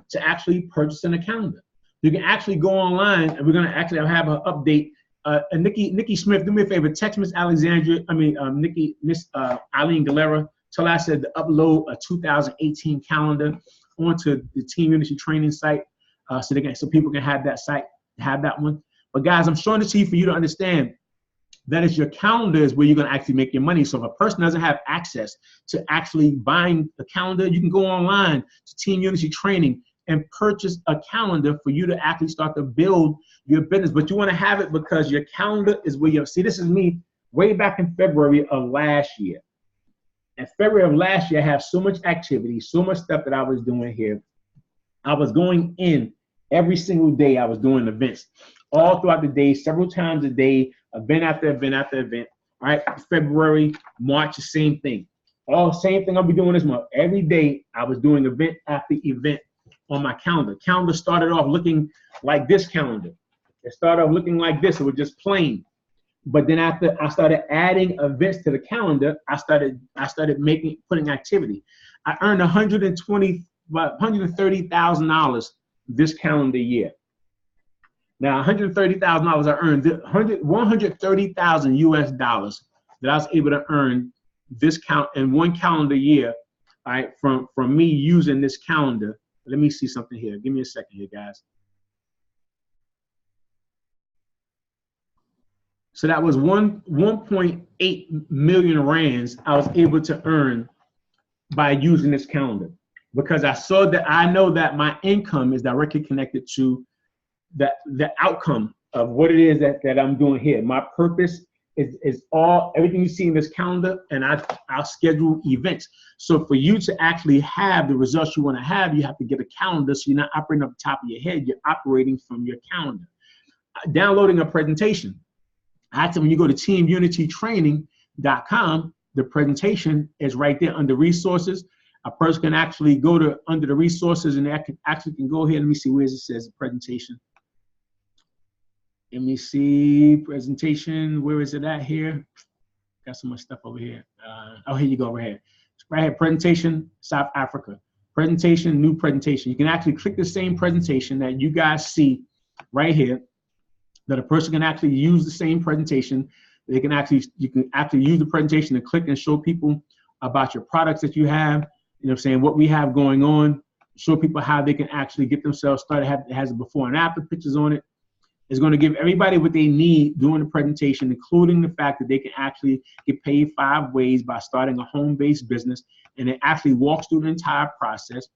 to actually purchasing a calendar. You can actually go online, and we're gonna actually have an update. Nikki Smith, do me a favor, text Miss Eileen Galera, tell her I said to upload a 2018 calendar onto the Team Unity Training site, so people can have that site, have that one. But guys, I'm showing this to you for you to understand that is your calendar is where you're gonna actually make your money. So if a person doesn't have access to actually buying a calendar, you can go online to Team Unity Training and purchase a calendar for you to actually start to build your business. But you wanna have it because your calendar is where see, this is me way back in February of last year. In February of last year, I have so much activity, so much stuff that I was doing here. I was going in every single day. I was doing events all throughout the day, several times a day, event after event after event. All right, February, March, the same thing. All same thing I'll be doing this month. Every day I was doing event after event on my calendar. Calendar started off looking like this calendar. It started off looking like this. It was just plain. But then after I started adding events to the calendar, I started putting activity. I earned $130,000 this calendar year. Now, $130,000 I earned, 130,000 US dollars that I was able to earn this count in one calendar year, all right, from me using this calendar. Let me see something here. Give me a second here, guys. So that was 1.8 million rands I was able to earn by using this calendar, because I saw that I know that my income is directly connected to the outcome of what it is that I'm doing here. My purpose is everything you see in this calendar, and I'll schedule events. So for you to actually have the results you want to have, you have to get a calendar, so you're not operating off the top of your head, you're operating from your calendar. Downloading a presentation. When you go to teamunitytraining.com, the presentation is right there under resources. A person can actually go to under the resources, and they actually can go here. Let me see, where it says presentation. Let me see, presentation, where is it at here? Got so much stuff over here. Oh, here you go, right here. Right here, presentation, South Africa. Presentation, new presentation. You can actually click the same presentation that you guys see right here, that a person can actually use the same presentation. You can actually use the presentation to click and show people about your products that you have, you know what I'm saying, what we have going on, show people how they can actually get themselves started. It has the before and after pictures on it. It's going to give everybody what they need during the presentation, including the fact that they can actually get paid 5 ways by starting a home-based business, and it actually walks through the entire process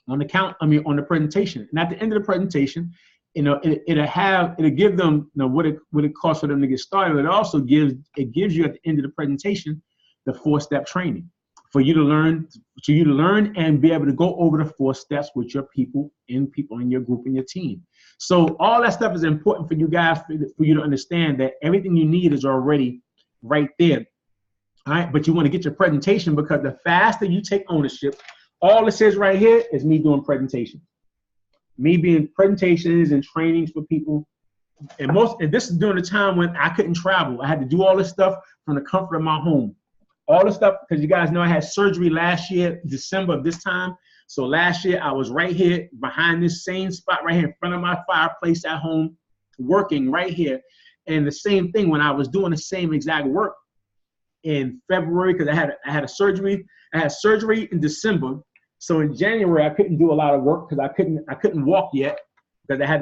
on the presentation. And at the end of the presentation, you know, it'll give them, you know, what it costs for them to get started. It also gives you at the end of the presentation the 4-step training for you to learn and be able to go over the 4 steps with your people in your group and your team. So all that stuff is important for you guys, for you to understand that everything you need is already right there. All right, but you want to get your presentation, because the faster you take ownership, all it says right here is me doing presentations. Me being presentations and trainings for people. And this is during the time when I couldn't travel. I had to do all this stuff from the comfort of my home. All this stuff, because you guys know I had surgery last year, December of this time. So last year I was right here behind this same spot right here in front of my fireplace at home, working right here. And the same thing when I was doing the same exact work in February, because I had a surgery. I had surgery in December. So in January I couldn't do a lot of work because I couldn't walk yet, because I had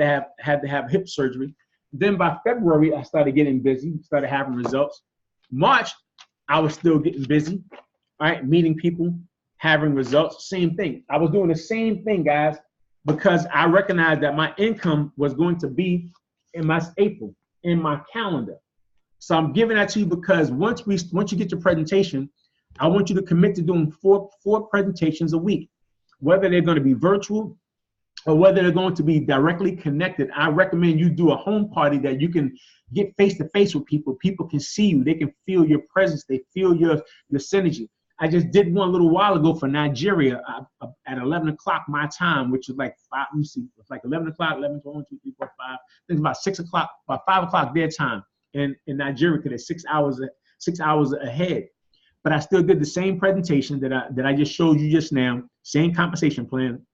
to have hip surgery. Then by February I started getting busy, started having results. March I was still getting busy, all right, meeting people, having results, same thing. I was doing the same thing, guys, because I recognized that my income was going to be in my April, in my calendar. So I'm giving that to you because once you get your presentation, I want you to commit to doing four presentations a week, whether they're going to be virtual or whether they're going to be directly connected. I recommend you do a home party that you can get face-to-face with people. People can see you. They can feel your presence. They feel your synergy. I just did one a little while ago for Nigeria at 11 o'clock my time, which is like 5, let me see, it's like 11 o'clock, 11, 12, 1, 2, 3, 4, 5. I think it's about 6 o'clock, about 5 o'clock their time in Nigeria, because it's 6 hours ahead. But I still did the same presentation that I just showed you just now, same compensation plan.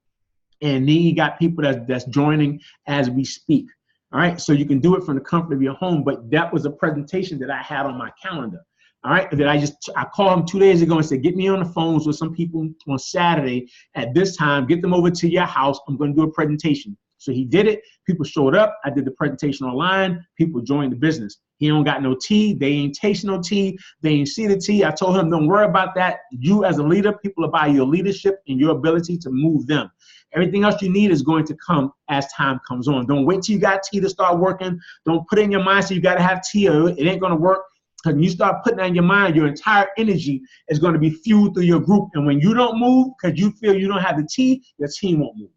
And then you got people that's joining as we speak. All right, so you can do it from the comfort of your home, but that was a presentation that I had on my calendar. All right, that I called him 2 days ago and said, get me on the phones with some people on Saturday at this time, get them over to your house. I'm going to do a presentation. So he did it. People showed up. I did the presentation online. People joined the business. He don't got no tea. They ain't taste no tea. They ain't see the tea. I told him, don't worry about that. You as a leader, people are by your leadership and your ability to move them. Everything else you need is going to come as time comes on. Don't wait till you got tea to start working. Don't put in your mind so you got to have tea or it ain't going to work. Because when you start putting that in your mind, your entire energy is going to be fueled through your group. And when you don't move because you feel you don't have the T, your team won't move.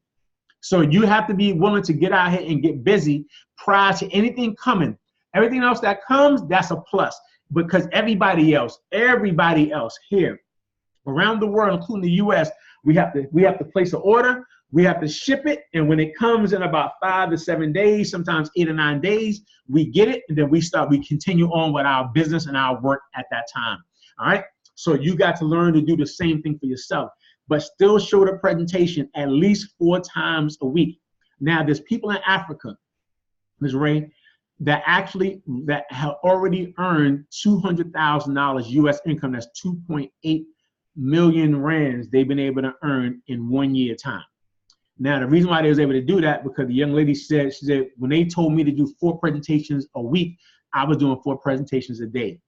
So you have to be willing to get out here and get busy prior to anything coming. Everything else that comes, that's a plus. Because everybody else here around the world, including the US, we have to place an order, we have to ship it, and when it comes in about 5 to 7 days, sometimes 8 or 9 days, we get it, and then we continue on with our business and our work at that time. All right. So you got to learn to do the same thing for yourself, but still show the presentation at least 4 times a week. Now, there's people in Africa, Ms. Ray, that have already earned $200,000 US income. That's 2.8 million rands they've been able to earn in 1 year time. Now, the reason why they was able to do that, because the young lady said, she said, when they told me to do 4 presentations a week, I was doing 4 presentations a day.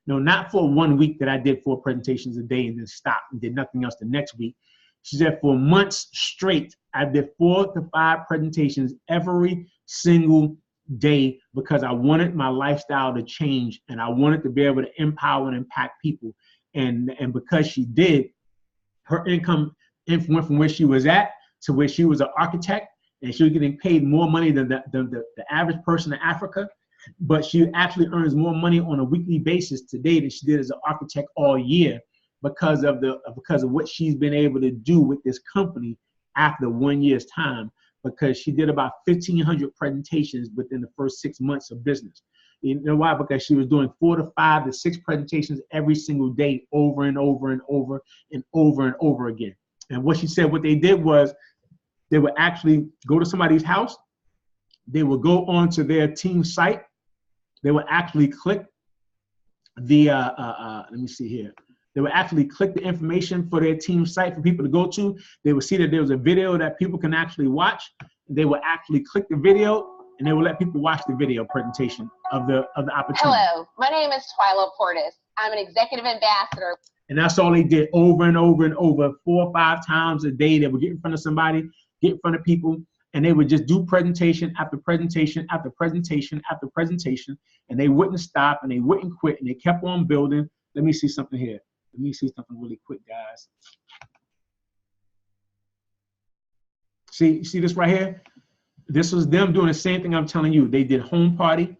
No, not for 1 week that I did 4 presentations a day and then stopped and did nothing else the next week. She said for months straight, I did 4 to 5 presentations every single day because I wanted my lifestyle to change and I wanted to be able to empower and impact people. And because she did, her income went from where she was at to where she was an architect, and she was getting paid more money than the average person in Africa. But she actually earns more money on a weekly basis today than she did as an architect all year because of what she's been able to do with this company after 1 year's time, because she did about 1,500 presentations within the first 6 months of business. You know why? Because she was doing 4 to 5 to 6 presentations every single day over and over and over and over and over again. And what she said, what they did was they would actually go to somebody's house. They would go onto their team site. They would actually click the, let me see here. They would actually click the information for their team site for people to go to. They would see that there was a video that people can actually watch. They would actually click the video and they would let people watch the video presentation of the opportunity. Hello, my name is Twyla Portis. I'm an executive ambassador. And that's all they did over and over and over, 4 or 5 times a day. They would get in front of somebody, get in front of people, and they would just do presentation after presentation after presentation after presentation, and they wouldn't stop and they wouldn't quit, and they kept on building. Let me see something here. Let me see something really quick, guys. See this right here? This was them doing the same thing I'm telling you. They did home party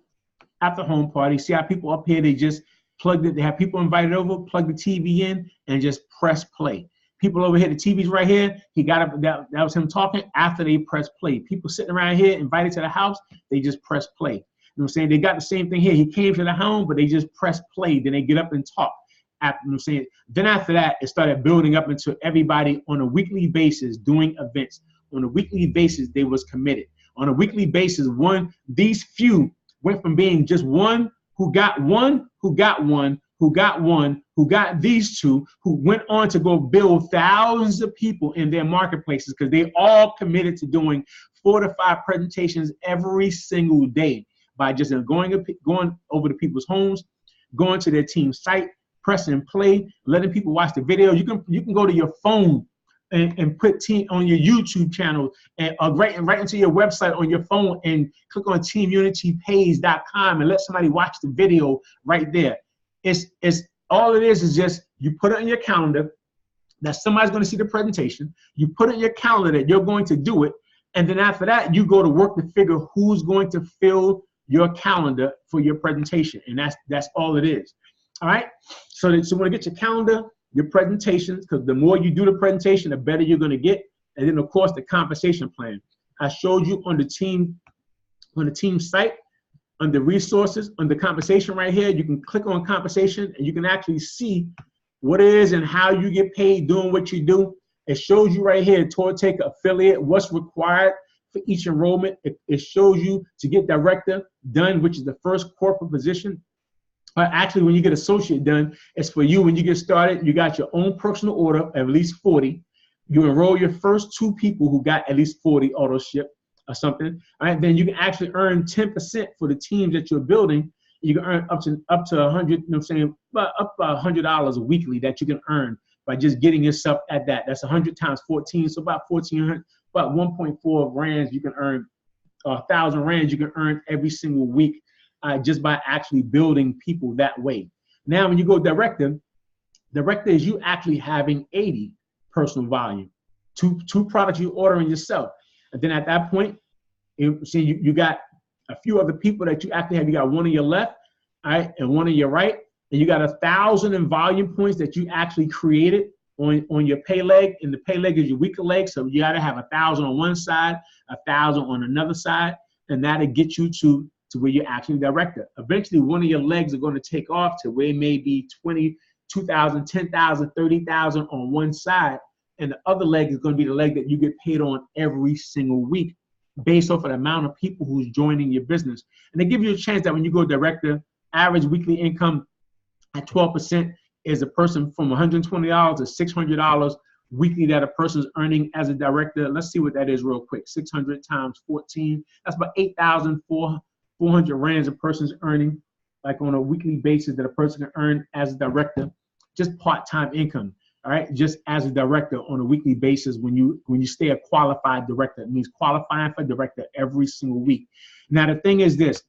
after home party. See how people up here, they just plugged it. They have people invited over, plug the TV in, and just press play. People over here, the TV's right here. He got up, that was him talking after they press play. People sitting around here, invited to the house, they just press play. You know what I'm saying? They got the same thing here. He came to the home, but they just press play. Then they get up and talk. After, you know what I'm saying? Then after that, it started building up into everybody on a weekly basis doing events. On a weekly basis, they was committed. On a weekly basis, these few went from being just one who got one, who got one, who got one, who got these 2, who went on to go build thousands of people in their marketplaces because they all committed to doing 4 to 5 presentations every single day by just going over to people's homes, going to their team site, pressing play, letting people watch the video. You can go to your phone and put team on your YouTube channel and right into your website on your phone and click on teamunitypage.com and let somebody watch the video right there. It's all it is just you put it on your calendar that somebody's going to see the presentation. You put it in your calendar that you're going to do it, and then after that you go to work to figure who's going to fill your calendar for your presentation, and that's all it is. All right. So when you get your calendar, your presentations, because the more you do the presentation, the better you're going to get. And then, of course, the compensation plan. I showed you on the team site, under resources, under compensation right here. You can click on compensation, and you can actually see what it is and how you get paid doing what you do. It shows you right here, TourTaker affiliate, what's required for each enrollment. It shows you to get director done, which is the first corporate position. Actually, when you get associate done, it's for you. When you get started, you got your own personal order of at least 40. You enroll your first 2 people who got at least 40 auto ship or something. All right, then you can actually earn 10% for the teams that you're building. You can earn up to 100. You know what I'm saying? Up $100 weekly that you can earn by just getting yourself at that. That's 100 times 14, so about 1,400, about 1.4 rands you can earn, 1,000 rands you can earn every single week. just by actually building people that way. Now, when you go director is you actually having 80 personal volume, two products you ordering yourself. And then at that point, you got a few other people that you actually have. You got one on your left, all right, and one on your right, and you got 1,000 in volume points that you actually created on your pay leg, and the pay leg is your weaker leg. So you got to have 1,000 on one side, 1,000 on another side, and that'll get you to where you're actually director. Eventually, one of your legs are going to take off to where it may be 22,000, 10,000, 30,000 on one side, and the other leg is going to be the leg that you get paid on every single week, based off of the amount of people who's joining your business. And they give you a chance that when you go director, average weekly income at 12% is a person from $120 to $600 weekly that a person's earning as a director. Let's see what that is real quick. 600 times 14, that's about 8,400 rands a person's earning, like on a weekly basis, that a person can earn as a director, just part-time income. All right, just as a director on a weekly basis. When you stay a qualified director, it means qualifying for director every single week. Now the thing is this: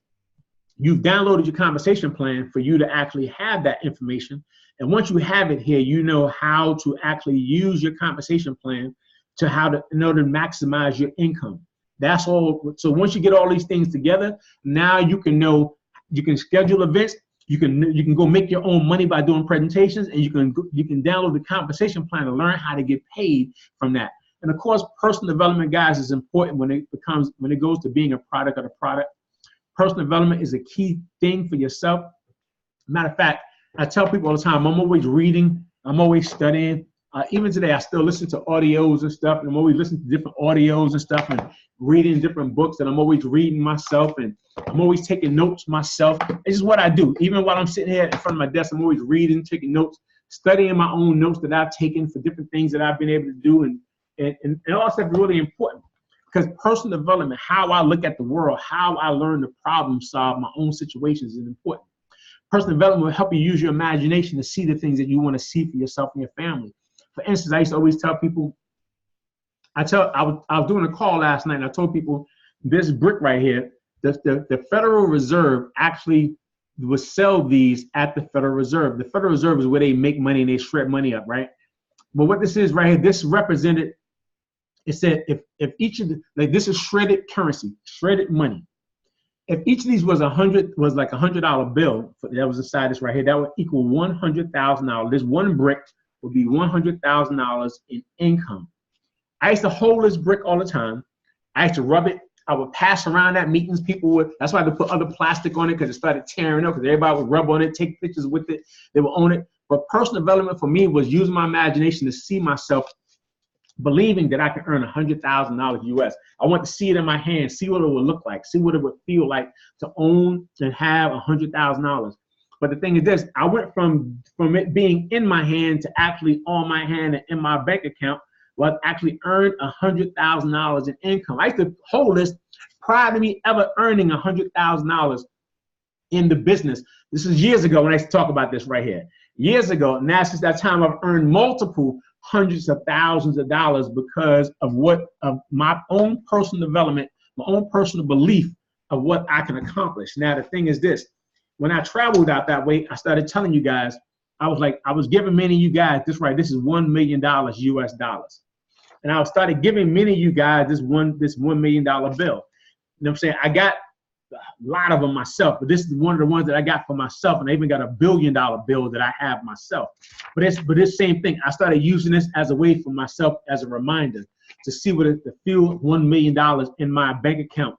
you've downloaded your compensation plan for you to actually have that information, and once you have it here, you know how to actually use your compensation plan in order to maximize your income. That's all. So once you get all these things together, now you can schedule events. You can go make your own money by doing presentations, and you can download the compensation plan to learn how to get paid from that. And of course, personal development, guys, is important when it goes to being a product of the product. Personal development is a key thing for yourself. Matter of fact, I tell people all the time, I'm always reading, I'm always studying. Even today, I still listen to audios and stuff, and I'm always listening to different audios and stuff, and reading different books, and I'm always reading myself, and I'm always taking notes myself. It's just what I do. Even while I'm sitting here in front of my desk, I'm always reading, taking notes, studying my own notes that I've taken for different things that I've been able to do, and all that stuff is really important, because personal development, how I look at the world, how I learn to problem solve my own situations is important. Personal development will help you use your imagination to see the things that you want to see for yourself and your family. For instance, I used to always tell people, I was doing a call last night, and I told people this brick right here, the Federal Reserve actually would sell these at the Federal Reserve. The Federal Reserve is where they make money and they shred money up, right? But what this is right here, this represented, it said if each of this is shredded currency, shredded money. If each of these was like $100 bill, that was inside this right here, that would equal $100,000. This one brick would be $100,000 in income. I used to hold this brick all the time. I used to rub it. I would pass around at meetings. People would, that's why I had to put other plastic on it, because it started tearing up, because everybody would rub on it, take pictures with it. They would own it. But personal development for me was using my imagination to see myself believing that I could earn $100,000 US. I want to see it in my hand, see what it would look like, see what it would feel like to own and have $100,000. But the thing is this, I went from it being in my hand to actually on my hand and in my bank account, where I actually earned $100,000 in income. I used to hold this prior to me ever earning $100,000 in the business. This is years ago when I used to talk about this right here. Years ago, now since that time, I've earned multiple hundreds of thousands of dollars because of my own personal development, my own personal belief of what I can accomplish. Now, the thing is this, when I traveled out that way, I started telling you guys, I was giving many of you guys this is $1 million US dollars. And I started giving many of you guys this $1 million bill. You know what I'm saying? I got a lot of them myself, but this is one of the ones that I got for myself, and I even got a $1 billion bill that I have myself. But it's same thing. I started using this as a way for myself, as a reminder to see what it to feel $1 million in my bank account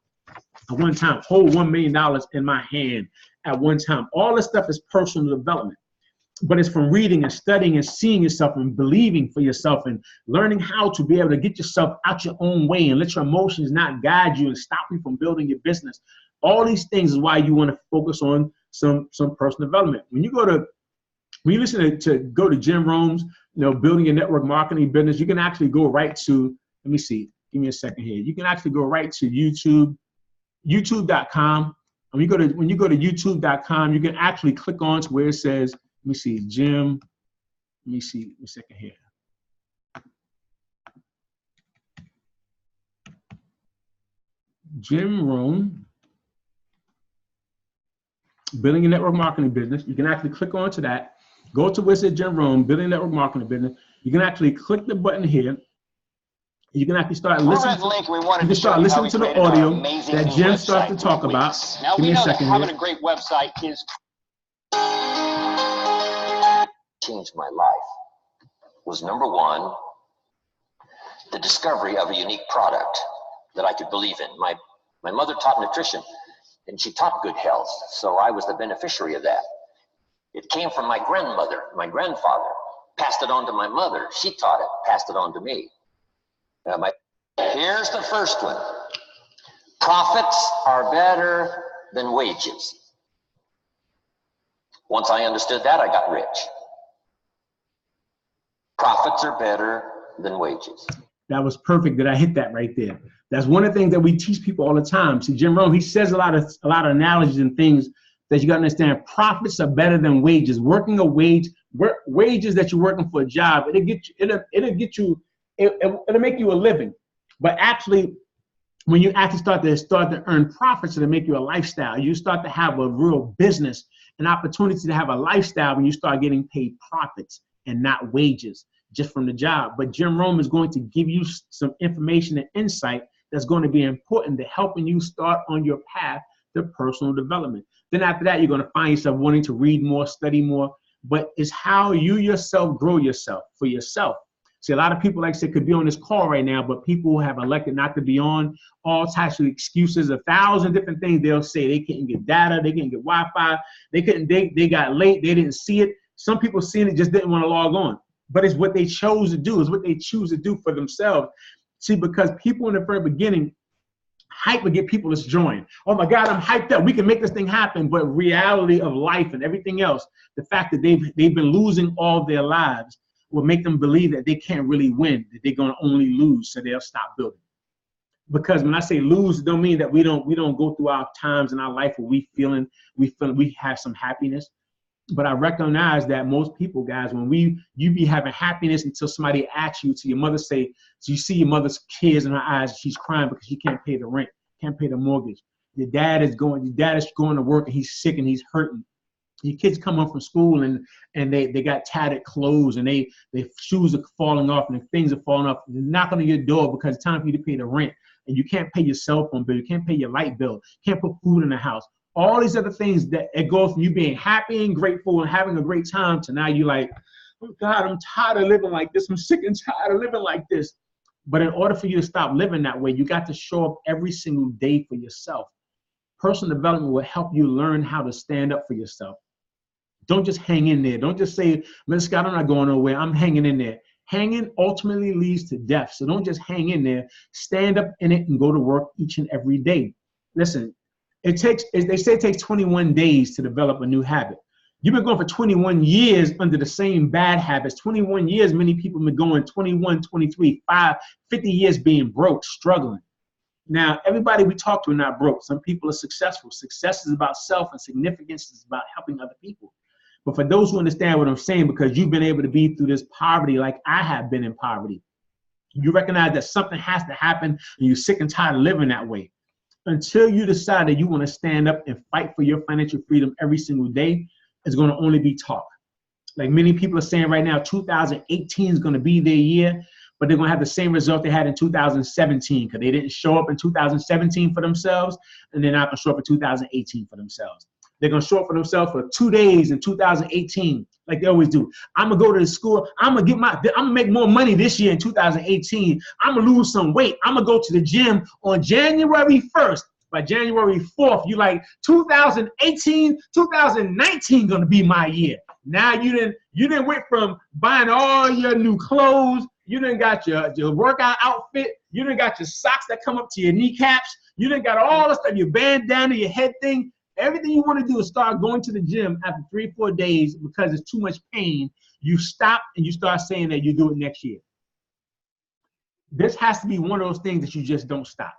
at one time, hold $1 million in my hand at one time. All this stuff is personal development, but it's from reading and studying and seeing yourself and believing for yourself and learning how to be able to get yourself out your own way and let your emotions not guide you and stop you from building your business. All these things is why you want to focus on some personal development. When you listen to go to Jim Rohn's, building your network marketing business, you can actually go right to, let me see, give me a second here. You can actually go right to youtube.com. When you go to youtube.com, you can actually click on to where it says, let me see, Jim, let me see a second here. Jim Rohn. Building a network marketing business. You can actually click onto that. Go to where it says Jim Rohn, Building a Network Marketing Business. You can actually click the button here. You can actually start listening. You can start listening to the audio that Jim starts to talk about. Now Give we me a know that second having here. a great website is changed my life was, number one, the discovery of a unique product that I could believe in. My mother taught nutrition, and she taught good health, so I was the beneficiary of that. It came from my grandmother, my grandfather, passed it on to my mother. She taught it, passed it on to me. Here's the first one. Profits are better than wages. Once I understood that, I got rich. Profits are better than wages. That was perfect that I hit that right there. That's one of the things that we teach people all the time. See, Jim Rohn, he says a lot of analogies and things that you got to understand. Profits are better than wages. Working a wage, wages that you're working for a job, it'll make you a living. But actually, when you actually start to earn profits, it'll make you a lifestyle. You start to have a real business, an opportunity to have a lifestyle when you start getting paid profits and not wages just from the job. But Jim Rohn is going to give you some information and insight that's going to be important to helping you start on your path to personal development. Then after that, you're going to find yourself wanting to read more, study more, but it's how you yourself grow yourself for yourself. See, a lot of people, like I said, could be on this call right now, but people who have elected not to be on, all types of excuses, 1,000 different things they'll say. They couldn't get data, they couldn't get Wi-Fi, they got late, they didn't see it. Some people seen it, just didn't want to log on. But it's what they chose to do, is what they choose to do for themselves. See, because people in the very beginning, hype would get people to join. Oh my God, I'm hyped up. We can make this thing happen. But reality of life and everything else, the fact that they've been losing all their lives will make them believe that they can't really win, that they're going to only lose, so they'll stop building. Because when I say lose, it don't mean that we don't go through our times in our life where we have some happiness. But I recognize that most people, guys, when you be having happiness until somebody asks you, to your mother say, so you see your mother's tears in her eyes, she's crying because she can't pay the rent, can't pay the mortgage. Your dad is going to work and he's sick and he's hurting. Your kids come home from school and they got tattered clothes and their shoes are falling off and things are falling off. They're knocking on your door because it's time for you to pay the rent and you can't pay your cell phone bill, you can't pay your light bill, can't put food in the house. All these other things that it goes from you being happy and grateful and having a great time to now you're like, oh God, I'm tired of living like this. I'm sick and tired of living like this. But in order for you to stop living that way, you got to show up every single day for yourself. Personal development will help you learn how to stand up for yourself. Don't just hang in there. Don't just say, Mr. Scott, I'm not going nowhere. I'm hanging in there. Hanging ultimately leads to death. So don't just hang in there. Stand up in it and go to work each and every day. Listen, they say it takes 21 days to develop a new habit. You've been going for 21 years under the same bad habits. 21 years, many people have been going 21, 23, 50 years being broke, struggling. Now, everybody we talk to are not broke. Some people are successful. Success is about self and significance is about helping other people. But for those who understand what I'm saying, because you've been able to be through this poverty like I have been in poverty, you recognize that something has to happen and you're sick and tired of living that way. Until you decide that you want to stand up and fight for your financial freedom every single day, it's going to only be talk. Like many people are saying right now, 2018 is going to be their year, but they're going to have the same result they had in 2017 because they didn't show up in 2017 for themselves, and they're not going to show up in 2018 for themselves. They're going to show up for themselves for 2 days in 2018, like they always do. I'm going to go to the school. I'm going to make more money this year in 2018. I'm going to lose some weight. I'm going to go to the gym on January 1st. By January 4th, you like 2018, 2019 going to be my year. Now you didn't went from buying all your new clothes. You didn't got your workout outfit. You didn't got your socks that come up to your kneecaps. You didn't got all the stuff, your bandana, your head thing. Everything you want to do is start going to the gym after 3 or 4 days because it's too much pain. You stop and you start saying that you do it next year. This has to be one of those things that you just don't stop.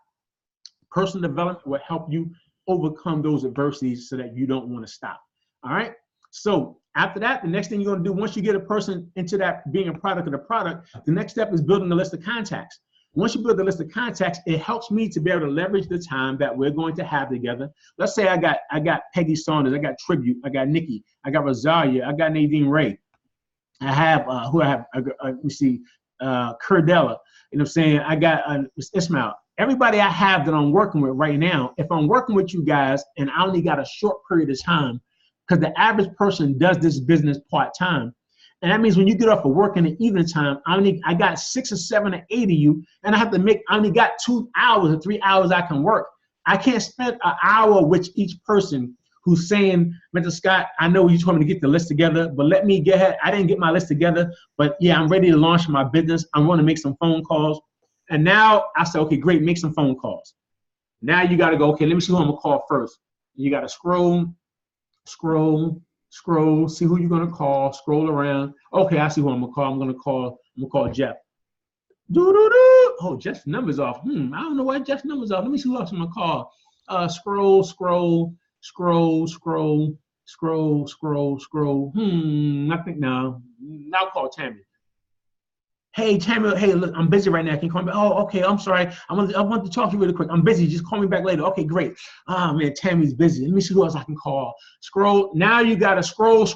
Personal development will help you overcome those adversities so that you don't want to stop. All right. So after that, the next thing you're going to do, once you get a person into that being a product of the product, the next step is building a list of contacts. Once you build the list of contacts, it helps me to be able to leverage the time that we're going to have together. Let's say I got Peggy Saunders, I got Tribute, I got Nikki, I got Rosalia, I got Nadine Ray. I have let me see, Curdella. You know what I'm saying? I got Ismail. Everybody I have that I'm working with right now, if I'm working with you guys and I only got a short period of time, because the average person does this business part-time, and that means when you get off of work in the evening time, I got 6 or 7 or 8 of you, and I only got 2 hours or 3 hours I can work. I can't spend an hour with each person who's saying, Mr. Scott, I know you told me to get the list together, but let me get ahead. I didn't get my list together, but yeah, I'm ready to launch my business. I want to make some phone calls. And now I said, okay, great, make some phone calls. Now you got to go, okay, let me see who I'm going to call first. You got to scroll, see who you're going to call, scroll around. Okay, I see who I'm going to call. I'm going to call Jeff. Doo-doo-doo. Oh, Jeff's number's off. I don't know why Jeff's number's off. Let me see who else I'm going to call. Scroll. I think no. I'll call Tammy. Hey, Tammy, hey, look, I'm busy right now. Can you call me? Oh, okay, I'm sorry. I want to talk to you really quick. I'm busy. Just call me back later. Okay, great. Ah, man, Tammy's busy. Let me see who else I can call. Scroll. Now you got to scroll.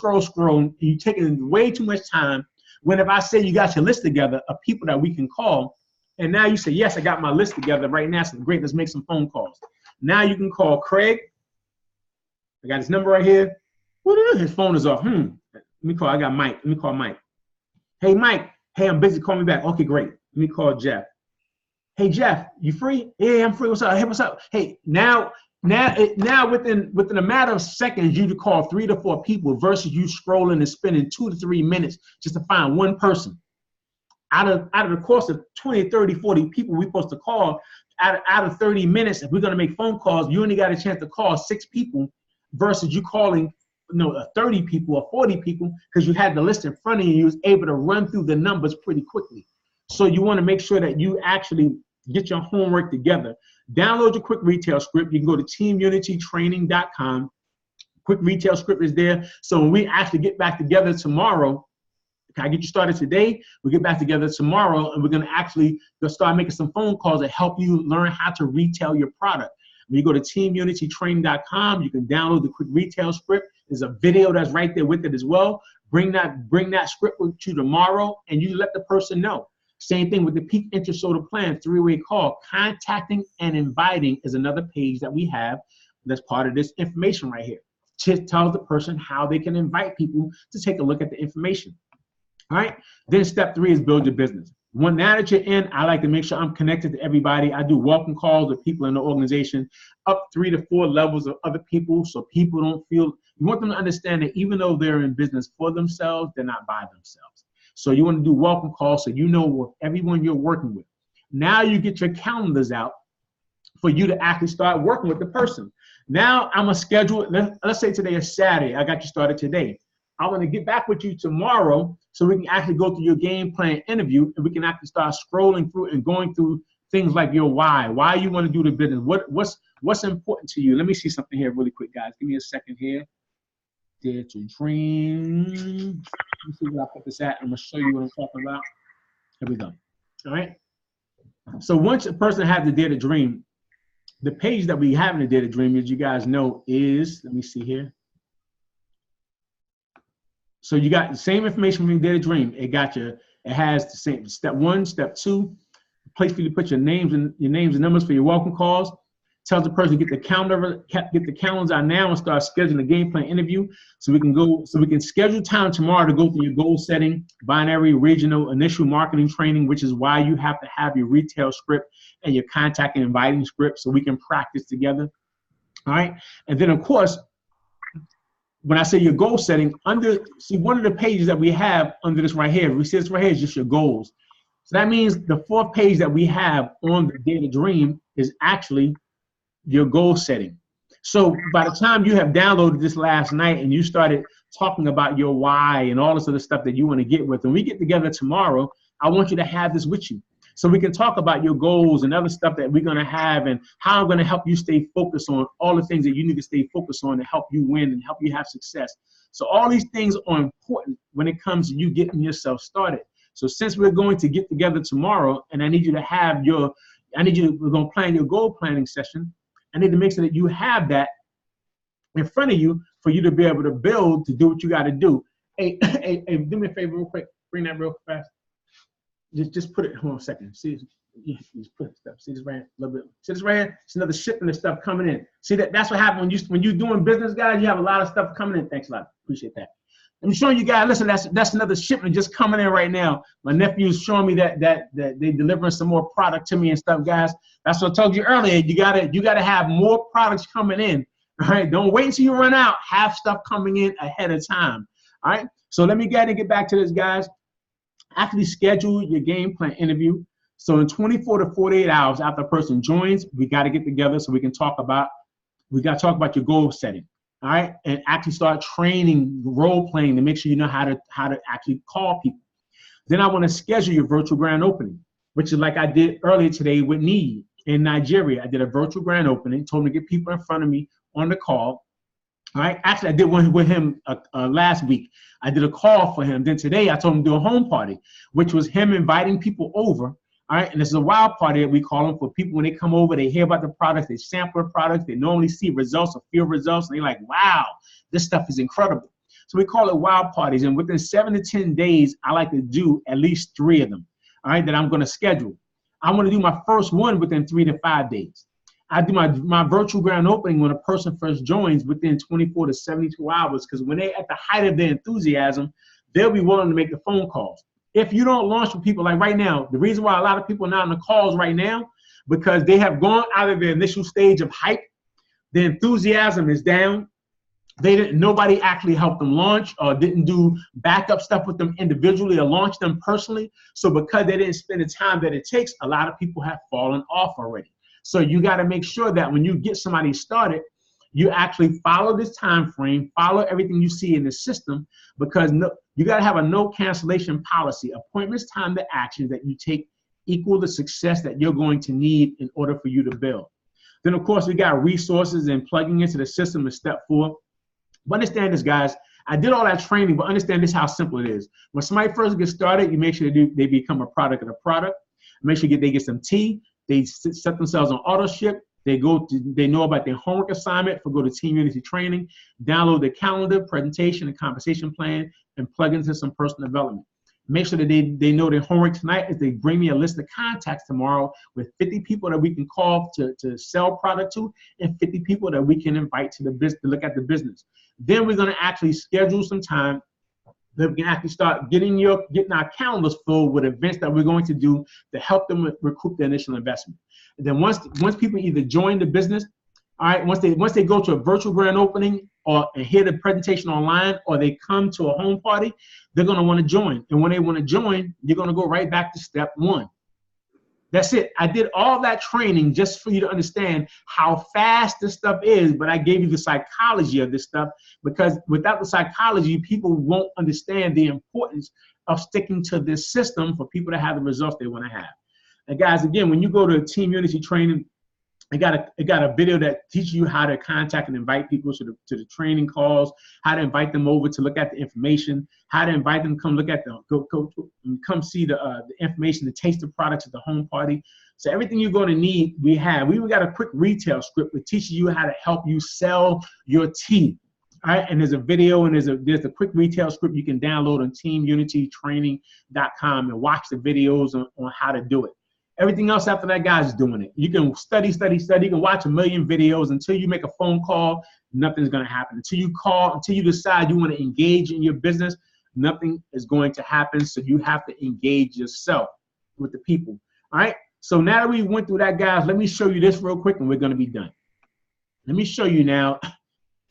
You're taking way too much time. When if I say you got your list together of people that we can call, and now you say, yes, I got my list together right now. So great, let's make some phone calls. Now you can call Craig. I got his number right here. His phone is off. I got Mike. Let me call Mike. Hey, Mike. Hey, I'm busy. Call me back. Okay, great. Let me call Jeff. Hey, Jeff, you free? Yeah, I'm free. What's up? Hey, what's up? Hey, now within a matter of seconds, you could call 3 to 4 people versus you scrolling and spending 2 to 3 minutes just to find one person. Out of the course of 20, 30, 40 people we're supposed to call, out of 30 minutes, if we're going to make phone calls, you only got a chance to call 6 people versus you calling 30 people or 40 people because you had the list in front of you. You was able to run through the numbers pretty quickly. So you want to make sure that you actually get your homework together. Download your Quick Retail Script. You can go to teamunitytraining.com. Quick Retail Script is there. So when we actually get back together tomorrow, can I get you started today? We'll get back together tomorrow, and we're going to actually start making some phone calls that help you learn how to retail your product. When you go to teamunitytraining.com, you can download the Quick Retail Script. There's a video that's right there with it as well. Bring that script with you tomorrow, and you let the person know. Same thing with the Peak Interest Soda Plan, 3-way call. Contacting and inviting is another page that we have that's part of this information right here. It tells the person how they can invite people to take a look at the information. All right. Then step 3 is build your business. Now that you're in, I like to make sure I'm connected to everybody. I do welcome calls with people in the organization, up 3 to 4 levels of other people, so people don't feel. You want them to understand that even though they're in business for themselves, they're not by themselves. So you want to do welcome calls so you know with everyone you're working with. Now you get your calendars out for you to actually start working with the person. Now I'm going to schedule, let's say today is Saturday. I got you started today. I want to get back with you tomorrow so we can actually go through your game plan interview, and we can actually start scrolling through and going through things like your why you want to do the business, what's important to you. Let me see something here really quick, guys. Give me a second here. Dare to dream. Let me see where I put this at. I'm going to show you what I'm talking about. Here we go. All right. So once a person has the Dare to Dream, the page that we have in the Dare to Dream, as you guys know, is, let me see here. So you got the same information from Dare to Dream. It has the same step 1, step 2, place for you to put your names and numbers for your welcome calls. Tells the person to get the calendars out now and start scheduling a game plan interview. So we can schedule time tomorrow to go through your goal setting, binary, regional, initial marketing training, which is why you have to have your retail script and your contact and inviting script so we can practice together. All right. And then of course, when I say your goal setting, one of the pages that we have under this right here, we see this right here is just your goals. So that means the 4th page that we have on the Dare to Dream is actually your goal setting. So by the time you have downloaded this last night and you started talking about your why and all this other stuff that you want to get with, when we get together tomorrow, I want you to have this with you. So we can talk about your goals and other stuff that we're going to have and how I'm going to help you stay focused on all the things that you need to stay focused on to help you win and help you have success. So all these things are important when it comes to you getting yourself started. So since we're going to get together tomorrow, and I need you to have your, we're going to plan your goal planning session. I need to make sure that you have that in front of you for you to be able to build, to do what you got to do. Hey, do me a favor real quick. Bring that real fast. Just put it, hold on a second. See, just put stuff. See this right here, a little bit. See this right here? It's another shipment of stuff coming in. See that's what happens when you're doing business, guys. You have a lot of stuff coming in. Thanks a lot. Appreciate that. I'm showing you guys. Listen, that's another shipment just coming in right now. My nephew's showing me that they delivering some more product to me and stuff, guys. That's what I told you earlier. You gotta have more products coming in. All right. Don't wait until you run out. Have stuff coming in ahead of time. All right. So let me get back to this, guys. Actually schedule your game plan interview. So in 24 to 48 hours after a person joins, we got to get together so we can talk about your goal setting. All right, and actually start training, role playing to make sure you know how to actually call people. Then I want to schedule your virtual grand opening, which is like I did earlier today with Need in Nigeria. I did a virtual grand opening, told him to get people in front of me on the call. All right, actually I did one with him last week. I did a call for him. Then today I told him to do a home party, which was him inviting people over. All right, and this is a wild party that we call them for people when they come over, they hear about the products, they sample the products, they normally see results or feel results, and they're like, wow, this stuff is incredible. So we call it wild parties, and within 7 to 10 days, I like to do at least 3 of them, all right, that I'm gonna schedule. I wanna do my first one within 3 to 5 days. I do my virtual grand opening when a person first joins within 24 to 72 hours, because when they're at the height of their enthusiasm, they'll be willing to make the phone calls. If you don't launch with people like right now, the reason why a lot of people are not on the calls right now, because they have gone out of their initial stage of hype, the enthusiasm is down. Nobody actually helped them launch or didn't do backup stuff with them individually or launch them personally. So because they didn't spend the time that it takes, a lot of people have fallen off already. So you got to make sure that when you get somebody started, you actually follow this time frame, follow everything you see in the system, because you got to have a no cancellation policy. Appointments, time to action that you take equal the success that you're going to need in order for you to build. Then, of course, we got resources and plugging into the system is step 4. But understand this, guys. I did all that training, but understand this how simple it is. When somebody first gets started, you make sure they become a product of the product. Make sure they get some tea. They set themselves on auto ship. They know about their homework assignment go to Team Unity training, download the calendar, presentation, and compensation plan, and plug into some personal development. Make sure that they know their homework tonight is they bring me a list of contacts tomorrow with 50 people that we can call to sell product to, and 50 people that we can invite to the business to look at the business. Then we're going to actually schedule some time that we can actually start getting our calendars full with events that we're going to do to help them recoup their initial investment. And then once people either join the business, all right, once they go to a virtual grand opening or hear the presentation online, or they come to a home party, they're going to want to join. And when they want to join, you're going to go right back to step 1. That's it. I did all that training just for you to understand how fast this stuff is, but I gave you the psychology of this stuff, because without the psychology, people won't understand the importance of sticking to this system for people to have the results they want to have. And guys, again, when you go to Team Unity training, I got a video that teaches you how to contact and invite people to the training calls, how to invite them over to look at the information, how to invite them to come look at come see the information, to taste the products at the home party. So everything you're going to need, we have. We even got a quick retail script that teaches you how to help you sell your tea. All right, and there's a video and there's a quick retail script you can download on teamunitytraining.com and watch the videos on how to do it. Everything else after that, guy's doing it. You can study. You can watch a million videos until you make a phone call. Nothing's going to happen. Until you decide you want to engage in your business, nothing is going to happen. So you have to engage yourself with the people. All right. So now that we went through that, guys, let me show you this real quick and we're going to be done. Let me show you now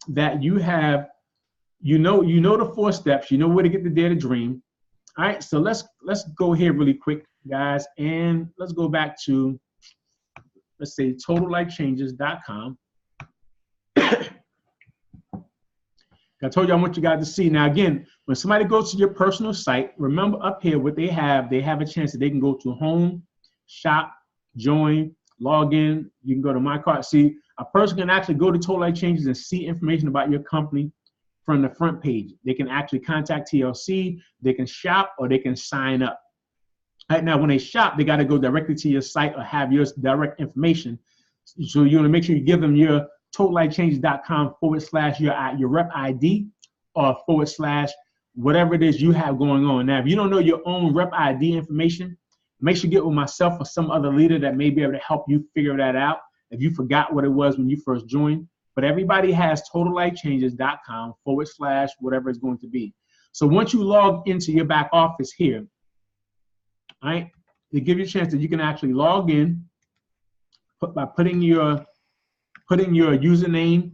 that you have, you know the 4 steps. You know where to get the Dare to Dream. All right. So let's go here really quick, guys, and let's go back to, let's say, totallikechanges.com. I told you I want you guys to see. Now, again, when somebody goes to your personal site, remember up here what they have a chance that they can go to home, shop, join, log in. You can go to my cart. See, a person can actually go to Total Like Changes and see information about your company from the front page. They can actually contact TLC, they can shop, or they can sign up. Right now, when they shop, they got to go directly to your site or have your direct information. So you want to make sure you give them your totallifechanges.com / your rep ID or / whatever it is you have going on. Now, if you don't know your own rep ID information, make sure you get with myself or some other leader that may be able to help you figure that out if you forgot what it was when you first joined. But everybody has totallifechanges.com / whatever it's going to be. So once you log into your back office here, all right, they give you a chance that you can actually log in by putting your username,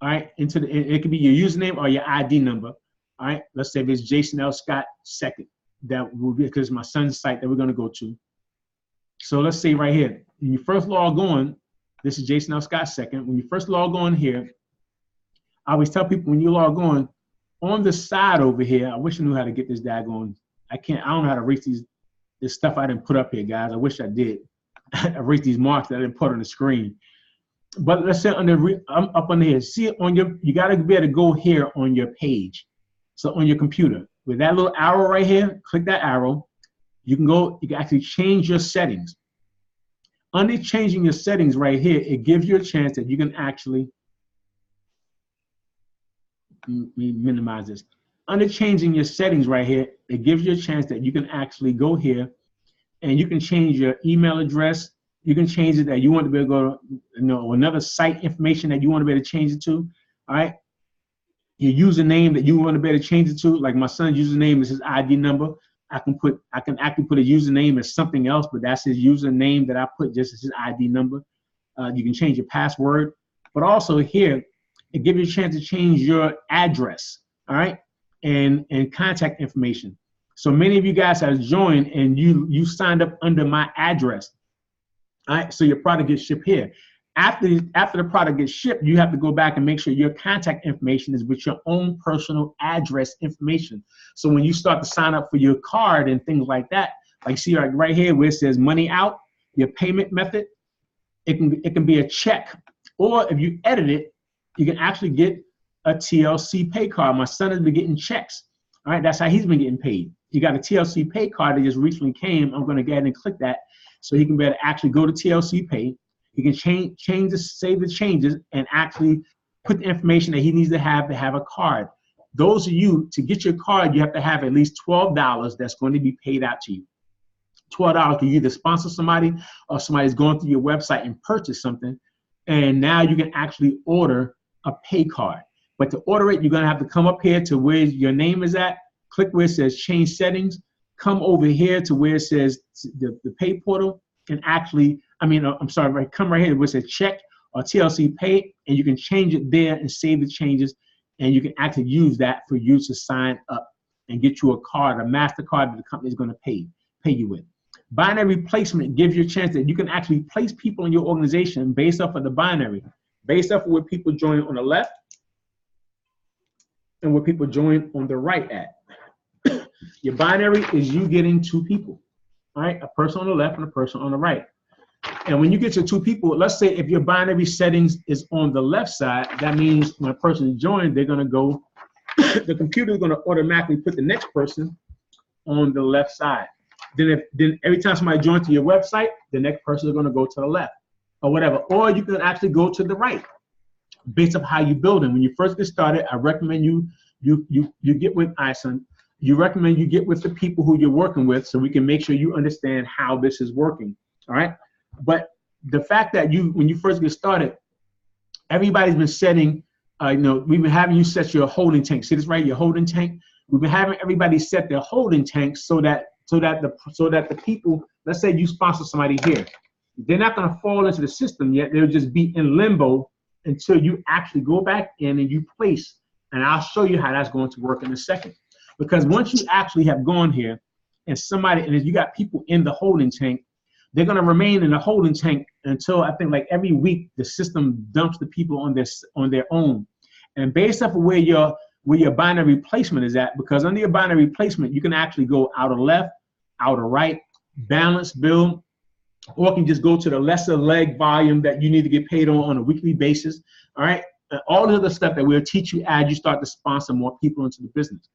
all right, into it could be your username or your ID number. All right, let's say if it's Jason L. Scott II, that will be because my son's site that we're going to go to. So let's say right here, when you first log on, this is Jason L. Scott II. When you first log on here, I always tell people when you log on the side over here, I wish I knew how to get this daggone. I don't know how to reach this stuff I didn't put up here, guys. I wish I did. I reached these marks that I didn't put on the screen. But let's say up under here, see it on you got to be able to go here on your page. So on your computer, with that little arrow right here, click that arrow. You can actually change your settings. Under changing your settings right here, it gives you a chance that you can actually, let me minimize this. Under changing your settings right here, it gives you a chance that you can actually go here and you can change your email address. You can change it that you want to be able to go to, another site information that you want to be able to change it to. All right. Your username that you want to be able to change it to, like my son's username is his ID number. I can actually put a username as something else, but that's his username that I put just as his ID number. You can change your password, but also here, it gives you a chance to change your address, all right, and contact information. So many of you guys have joined and you signed up under my address, all right, so your product gets shipped here. After the product gets shipped, you have to go back and make sure your contact information is with your own personal address information. So when you start to sign up for your card and things like that, like see right here where it says money out, your payment method, it can be a check, or if you edit it, you can actually get a TLC pay card. My son has been getting checks. All right, that's how he's been getting paid. You got a TLC pay card that just recently came. I'm going to go ahead and click that so he can be able to actually go to TLC pay. He can save the changes and actually put the information that he needs to have a card. Those of you, to get your card, you have to have at least $12 that's going to be paid out to you. $12 to either sponsor somebody or somebody's going through your website and purchase something. And now you can actually order a pay card. But to order it, you're going to have to come up here to where your name is at, click where it says change settings, come over here to where it says the pay portal, and actually, come right here where it says check or TLC pay, and you can change it there and save the changes, and you can actually use that for you to sign up and get you a card, a MasterCard that the company is going to pay you with. Binary placement gives you a chance that you can actually place people in your organization based off of the binary, based off of where people join on the left and where people join on the right at. Your binary is you getting two people, all right? A person on the left and a person on the right. And when you get to two people, let's say if your binary settings is on the left side, that means when a person joins, they're gonna go, the computer is gonna automatically put the next person on the left side. Then every time somebody joins to your website, the next person is gonna go to the left or whatever. Or you can actually go to the right based on how you build them. When you first get started, I recommend you get with ISON. You recommend you get with the people who you're working with so we can make sure you understand how this is working, all right? But the fact that when you first get started, everybody's been setting, we've been having you set your holding tank. See this right, your holding tank? We've been having everybody set their holding tanks so that the people, let's say you sponsor somebody here, they're not gonna fall into the system yet, they'll just be in limbo until you actually go back in and you place, and I'll show you how that's going to work in a second. Because once you actually have gone here and if you got people in the holding tank, they're going to remain in the holding tank until I think like every week the system dumps the people on their own. And based off of where your binary placement is at, because under your binary placement, you can actually go outer left, outer right, balance, build, or you can just go to the lesser leg volume that you need to get paid on a weekly basis. All right. And all the other stuff that we'll teach you as you start to sponsor more people into the business.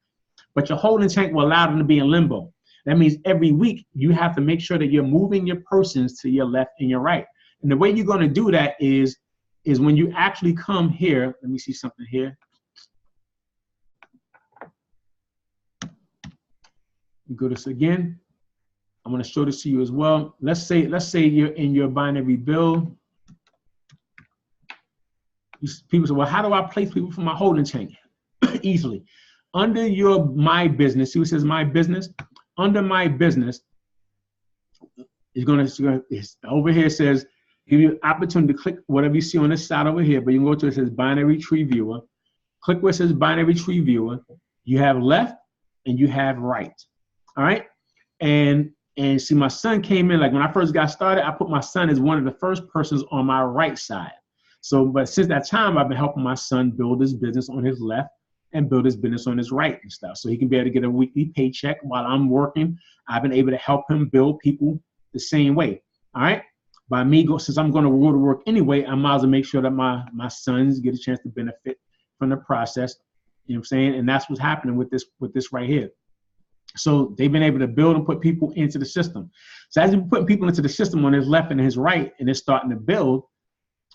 But your holding tank will allow them to be in limbo. That means every week you have to make sure that you're moving your persons to your left and your right. And the way you're going to do that is when you actually come here. Let me see something here. Go this again. I'm going to show this to you as well. Let's say you're in your binary build. People say, well, how do I place people from my holding tank? Easily. Under your My Business, see what it says My Business? Under My Business, it's over here, it says, give you an opportunity to click whatever you see on this side over here, but you can go to it says Binary Tree Viewer. Click where it says Binary Tree Viewer. You have left and you have right. All right? And see, my son came in, like when I first got started, I put my son as one of the first persons on my right side. So, but since that time, I've been helping my son build his business on his left and build his business on his right and stuff. So he can be able to get a weekly paycheck while I'm working. I've been able to help him build people the same way. All right? By me, since I'm going to go to work anyway, I might as well make sure that my sons get a chance to benefit from the process. You know what I'm saying? And that's what's happening with this right here. So they've been able to build and put people into the system. So as you're putting people into the system on his left and his right, and it's starting to build,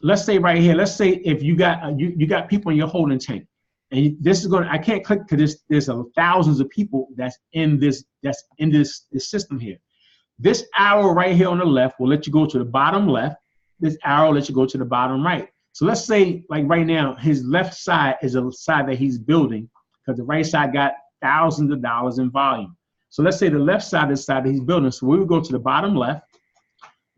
let's say right here, let's say if you got you got people in your holding tank, and this is going to, I can't click because there's thousands of people that's in this system here. This arrow right here on the left will let you go to the bottom left. This arrow will let you go to the bottom right. So let's say like right now, his left side is a side that he's building because the right side got thousands of dollars in volume. So let's say the left side is the side that he's building. So we would go to the bottom left.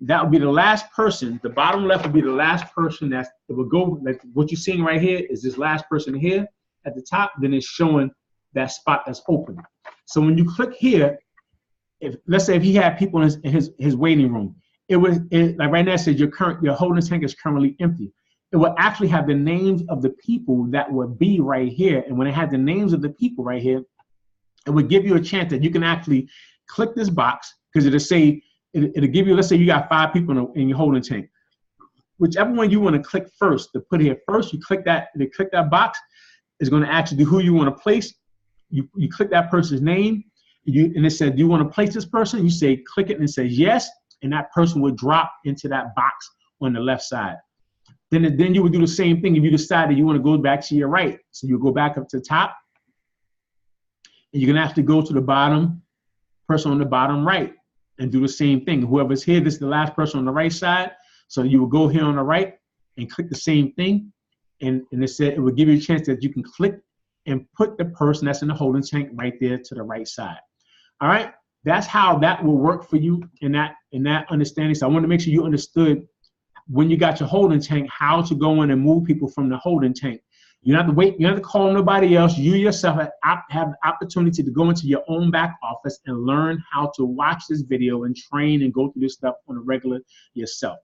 That would be the last person. The bottom left would be the last person that would go, like what you're seeing right here is this last person here at the top. Then it's showing that spot that's open. So when you click here, let's say if he had people in his waiting room, like right now it says your holding tank is currently empty. It will actually have the names of the people that would be right here. And when it had the names of the people right here, it would give you a chance that you can actually click this box because it'll give you, let's say you got 5 people in your holding tank. Whichever one you want to click first, to put here first, you click that box, it's going to actually do who you want to place. You click that person's name, and it said, do you want to place this person? You say, click it, and it says yes, and that person would drop into that box on the left side. Then you would do the same thing if you decide that you want to go back to your right. So you go back up to the top, and you can actually go to the bottom person on the bottom right and do the same thing. Whoever's here, this is the last person on the right side. So you will go here on the right and click the same thing. And it said it will give you a chance that you can click and put the person that's in the holding tank right there to the right side. All right, that's how that will work for you in that understanding. So I want to make sure you understood when you got your holding tank, how to go in and move people from the holding tank. You don't have to wait. You don't have to call nobody else. You yourself have the opportunity to go into your own back office and learn how to watch this video and train and go through this stuff on a regular yourself.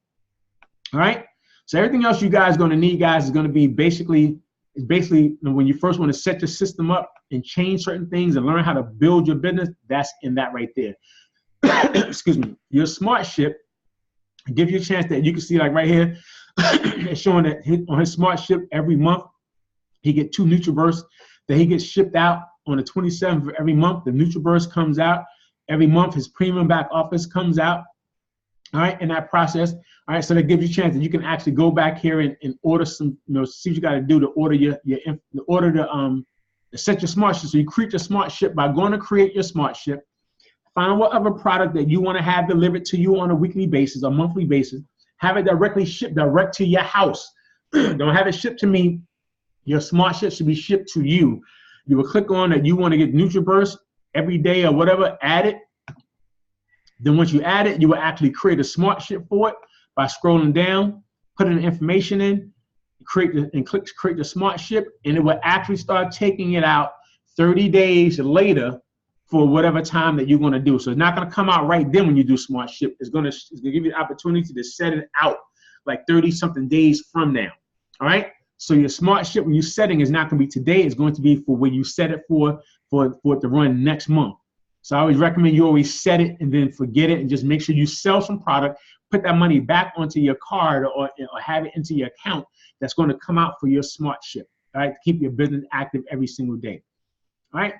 All right. So everything else you guys are going to need, guys, is going to be basically when you first want to set your system up and change certain things and learn how to build your business. That's in that right there. Excuse me. Your Smart Ship give you a chance that you can see like right here, it's showing that on his Smart Ship every month. He get 2 NutriBursts that he gets shipped out on the 27th of every month. The NutriBurst comes out every month. His premium back office comes out. All right, in that process. All right, so that gives you a chance that you can actually go back here and order some, see what you got to do to order to set your Smart Ship. So you create your Smart Ship by going to create your Smart Ship. Find whatever product that you want to have delivered to you on a weekly basis or monthly basis. Have it directly shipped direct to your house. Don't have it shipped to me. Your Smart Ship should be shipped to you. You will click on that you want to get NutriBurst every day or whatever, add it. Then once you add it, you will actually create a Smart Ship for it by scrolling down, putting the information in, click create the Smart Ship, and it will actually start taking it out 30 days later for whatever time that you're going to do. So it's not going to come out right then when you do Smart Ship. It's going to give you the opportunity to set it out like 30-something days from now. All right. So your Smart Ship, when you're setting, is not going to be today. It's going to be for when you set it for it to run next month. So I always recommend you always set it and then forget it and just make sure you sell some product, put that money back onto your card or have it into your account that's going to come out for your Smart Ship, all right, to keep your business active every single day. All right.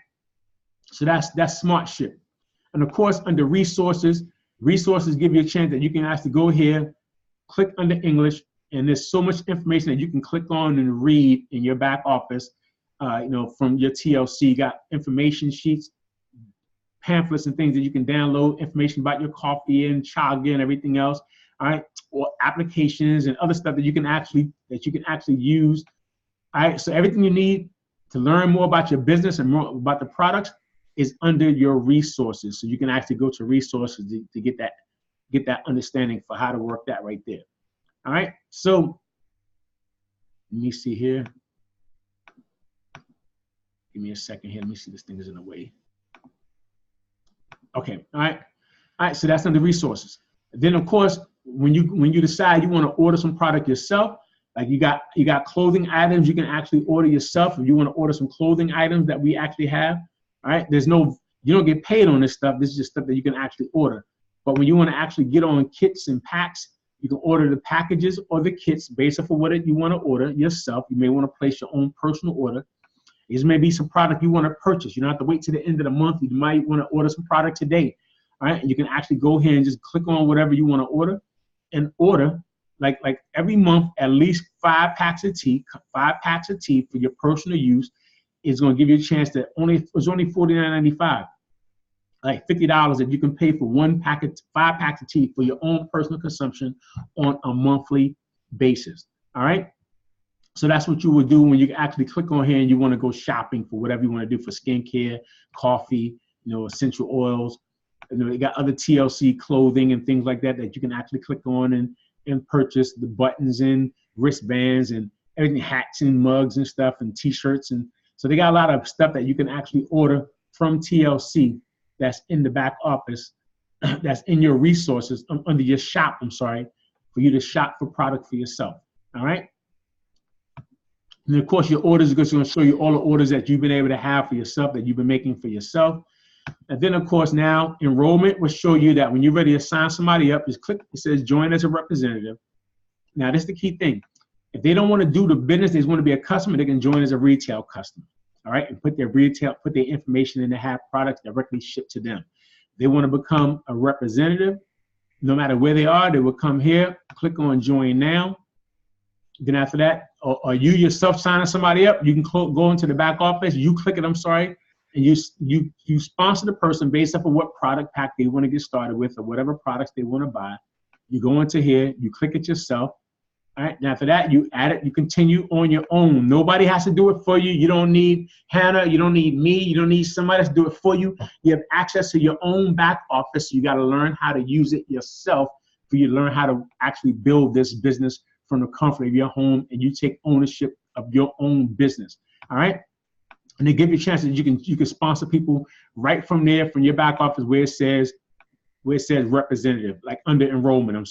So that's Smart Ship. And of course, under resources, resources give you a chance that you can actually go here, click under English, and there's so much information that you can click on and read in your back office, you know, from your TLC. You got information sheets, pamphlets and things that you can download, information about your coffee and chaga and everything else, all right, or applications and other stuff that you can actually use. All right, so everything you need to learn more about your business and more about the products is under your resources. So you can actually go to resources to get that understanding for how to work that right there. All right, so let me see here. Give me a second here. Let me see, this thing is in the way. Okay, all right, so that's under resources. Then of course, when you decide you want to order some product yourself, like you got clothing items you can actually order yourself. If you want to order some clothing items that we actually have, all right, you don't get paid on this stuff. This is just stuff that you can actually order. But when you want to actually get on kits and packs, you can order the packages or the kits based off of what you want to order yourself. You may want to place your own personal order. This may be some product you want to purchase. You don't have to wait to the end of the month. You might want to order some product today. All right, and you can actually go here and just click on whatever you want to order and order like every month at least 5 packs of tea. 5 packs of tea for your personal use is going to give you a chance that it's only $49.95. Like $50 that you can pay for 5 packs of tea for your own personal consumption on a monthly basis. All right. So that's what you would do when you actually click on here and you want to go shopping for whatever you want to do for skincare, coffee, you know, essential oils. You know, they got other TLC clothing and things like that that you can actually click on and purchase the buttons and wristbands and everything, hats and mugs and stuff and T-shirts. And so they got a lot of stuff that you can actually order from TLC that's in the back office, that's in your resources under your shop, for you to shop for product for yourself. All right. And of course, your orders are going to show you all the orders that you've been able to have for yourself, that you've been making for yourself. And then, of course, now enrollment will show you that when you're ready to sign somebody up, just click, it says join as a representative. Now, this is the key thing. If they don't want to do the business, they just want to be a customer, they can join as a retail customer. All right, and put their information in to have products directly shipped to them. They want to become a representative. No matter where they are, they will come here, click on join now. Then after that, or you yourself signing somebody up, you can go into the back office, you click it, and you sponsor the person based off of what product pack they want to get started with or whatever products they want to buy. You go into here, you click it yourself. All right, now after that, you add it, you continue on your own. Nobody has to do it for you. You don't need Hannah, you don't need me, you don't need somebody else to do it for you. You have access to your own back office. You got to learn how to use it yourself for you to learn how to actually build this business from the comfort of your home, and you take ownership of your own business. All right, and they give you a chance that you can sponsor people right from there, from your back office where it says representative, like under enrollment.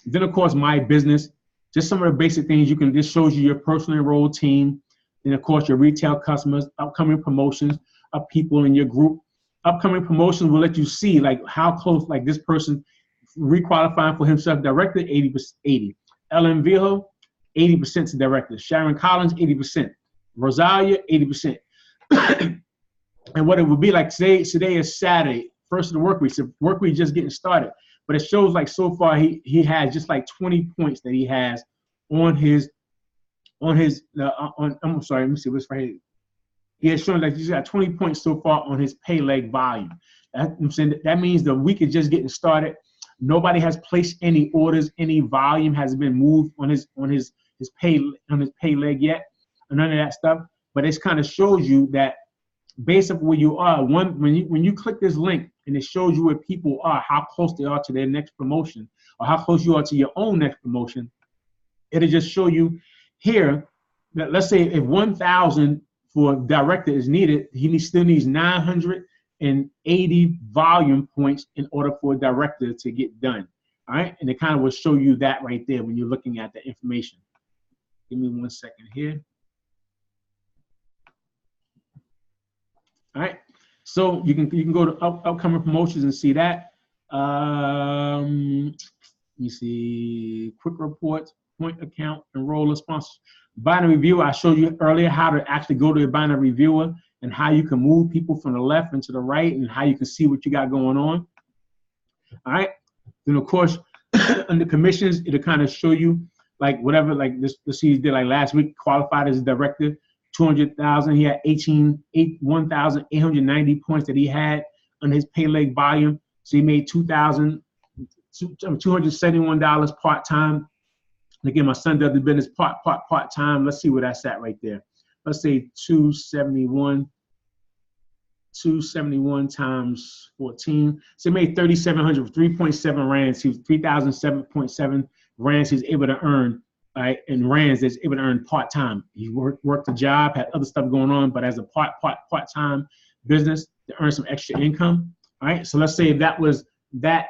Then of course my business, just some of the basic things you can. This shows you your personally enrolled team, and of course your retail customers, upcoming promotions of people in your group. Upcoming promotions will let you see like how close, like this person requalifying for himself directly, 80%. Ellen Vijo, 80% to director. Sharon Collins, 80%. Rosalia, 80%. And what it would be like today is Saturday, first of the work week. So work week just getting started. But it shows like so far he has just like 20 points that he has on his I'm sorry, let me see what's right here. He has shown like he's got 20 points so far on his pay leg volume. I'm saying that means the week is just getting started. Nobody has placed any orders, any volume has been moved on his pay leg yet, none of that stuff. But it kind of shows you that based on where you are, when you click this link and it shows you where people are, how close they are to their next promotion, or how close you are to your own next promotion, it'll just show you here that let's say if 1,000 for director is needed, he still needs 980 volume points in order for a director to get done. All right, and it kind of will show you that right there when you're looking at the information. Give me 1 second here. All right, so you can go to upcoming promotions and see that. Let me see, quick reports, point account, enroller, sponsors. Binary Reviewer, I showed you earlier how to actually go to a Binary Reviewer and how you can move people from the left into the right and how you can see what you got going on. All right. Then of course, under commissions, it'll kind of show you like whatever, like this, let's see, he did like last week, qualified as a director, 200,000. He had 1,890 points that he had on his pay leg volume. So he made $271 part-time. Again, my son does the business part-time. Let's see where that's at right there. Let's say 271 times 14. So he made 3,700, 3.7 rands. He was 3,007.7 rands he's able to earn, right? And rands that's able to earn part-time. He worked a job, had other stuff going on, but as a part-time business to earn some extra income. All right. So let's say that was that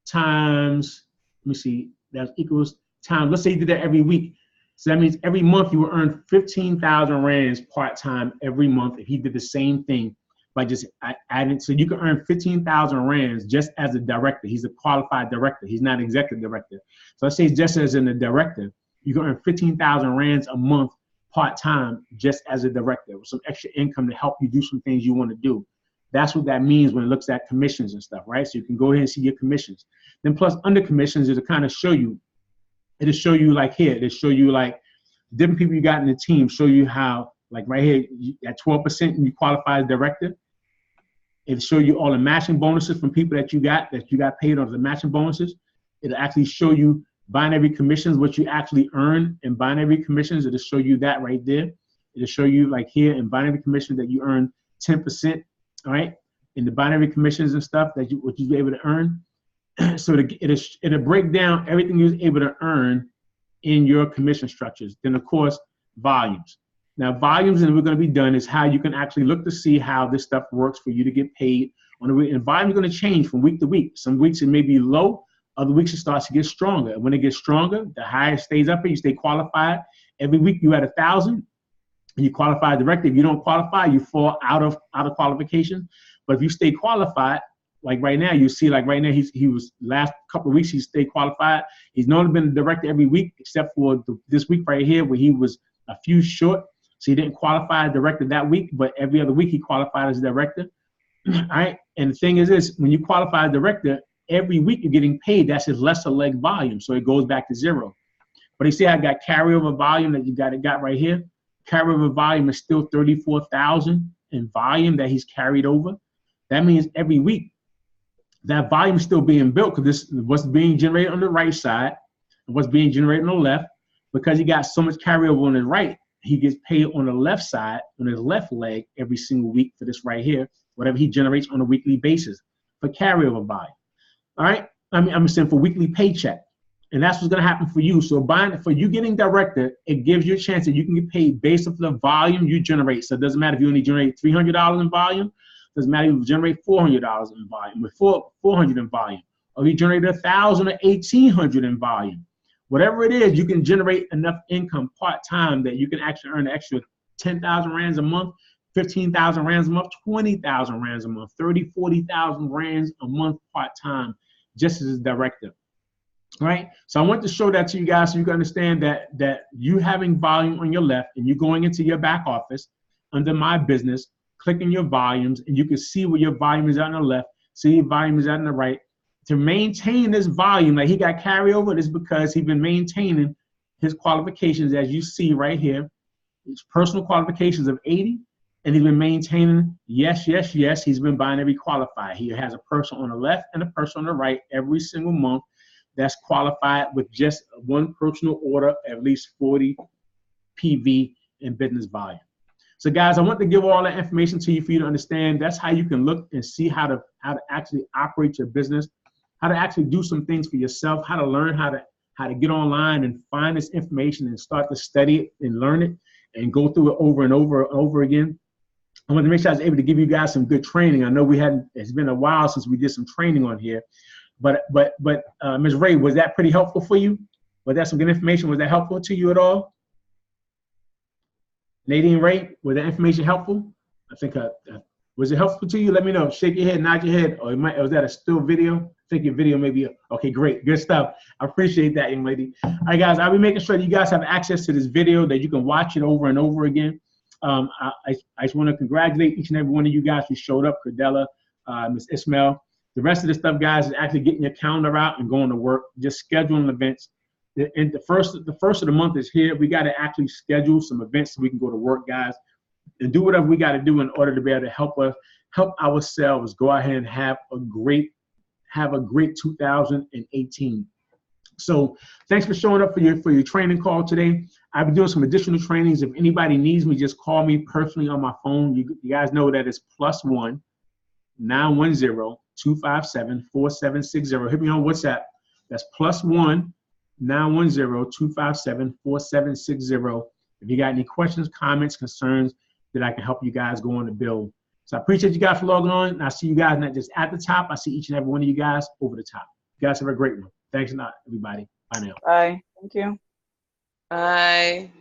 times, let me see, that equals times, let's say you did that every week. So that means every month you will earn 15,000 rands part-time every month if he did the same thing by just adding. So you can earn 15,000 rands just as a director. He's a qualified director. He's not executive director. So let's say just as in a director, you can earn 15,000 rands a month part-time just as a director with some extra income to help you do some things you want to do. That's what that means when it looks at commissions and stuff, right? So you can go ahead and see your commissions. Then plus under commissions, it'll kind of show you, like here, it'll show you like different people you got in the team, show you how, like right here, at 12% you qualify as director. It'll show you all the matching bonuses from people that you got paid on the matching bonuses. It'll actually show you binary commissions, what you actually earn in binary commissions. It'll show you that right there. It'll show you like here in binary commissions that you earn 10%, all right? In the binary commissions and stuff that what you're able to earn. So it'll break down everything you're able to earn in your commission structures. Then of course, volumes. Now volumes, and we're going to be done, is how you can actually look to see how this stuff works for you to get paid on a week. And volume is going to change from week to week. Some weeks it may be low, other weeks it starts to get stronger. And when it gets stronger, the higher it stays up, and you stay qualified. Every week you had 1,000, and you qualify directly. If you don't qualify, you fall out of qualification. But if you stay qualified, like right now, you see, like right now, he was last couple of weeks, he stayed qualified. He's normally been a director every week, except for this week right here, where he was a few short. So he didn't qualify as director that week, but every other week he qualified as director. All right. And the thing is this, when you qualify as director, every week you're getting paid. That's his lesser leg volume. So it goes back to zero. But you see, I got carryover volume that you got right here. Carryover volume is still 34,000 in volume that he's carried over. That means every week, that volume is still being built, because this what's being generated on the right side and what's being generated on the left. Because he got so much carryover on his right, he gets paid on the left side, on his left leg, every single week for this right here, whatever he generates on a weekly basis for carryover volume. All right, I'm saying for weekly paycheck, and that's what's going to happen for you. So for you getting director, it gives you a chance that you can get paid based off the volume you generate. So it doesn't matter if you only generate $300 in volume. Doesn't matter if you generate $400 in volume, with 400 in volume, or if you generate 1,000 or 1,800 in volume. Whatever it is, you can generate enough income part-time that you can actually earn an extra 10,000 rands a month, 15,000 rands a month, 20,000 rands a month, 30, 40,000 rands a month part-time, just as a director. All right. So I want to show that to you guys so you can understand that you having volume on your left and you going into your back office under My Business, clicking your volumes, and you can see where your volume is on the left, see your volume is on the right. To maintain this volume, like he got carryover, is because he's been maintaining his qualifications, as you see right here, his personal qualifications of 80, and he's been maintaining, yes, yes, yes, he's been binary qualified. He has a person on the left and a person on the right every single month that's qualified with just one personal order, at least 40 PV in business volume. So guys, I want to give all that information to you for you to understand. That's how you can look and see how to actually operate your business, how to actually do some things for yourself, how to learn how to get online and find this information and start to study it and learn it and go through it over and over and over again. I want to make sure I was able to give you guys some good training. I know it's been a while since we did some training on here, but Ms. Ray, was that pretty helpful for you? Was that some good information? Was that helpful to you at all? Nadine Ray, was that information helpful? I think, was it helpful to you? Let me know. Shake your head, nod your head, or was that a still video? I think your video may be, okay, great, good stuff. I appreciate that, young lady. All right, guys, I'll be making sure that you guys have access to this video, that you can watch it over and over again. I just want to congratulate each and every one of you guys who showed up, Cordella, Ms. Ismail. The rest of the stuff, guys, is actually getting your calendar out and going to work, just scheduling events. And the first of the month is here. We got to actually schedule some events so we can go to work, guys, and do whatever we got to do in order to be able to help ourselves go ahead and have a great 2018. So thanks for showing up for your training call today. I'll be doing some additional trainings. If anybody needs me, just call me personally on my phone. You guys know that it's +1 910 257 4760. Hit me on WhatsApp. That's +1 910 257 4760. If you got any questions, comments, concerns that I can help you guys go on to build. So I appreciate you guys for logging on. And I see you guys not just at the top. I see each and every one of you guys over the top. You guys have a great one. Thanks a lot, everybody. Bye now. Bye. Thank you. Bye.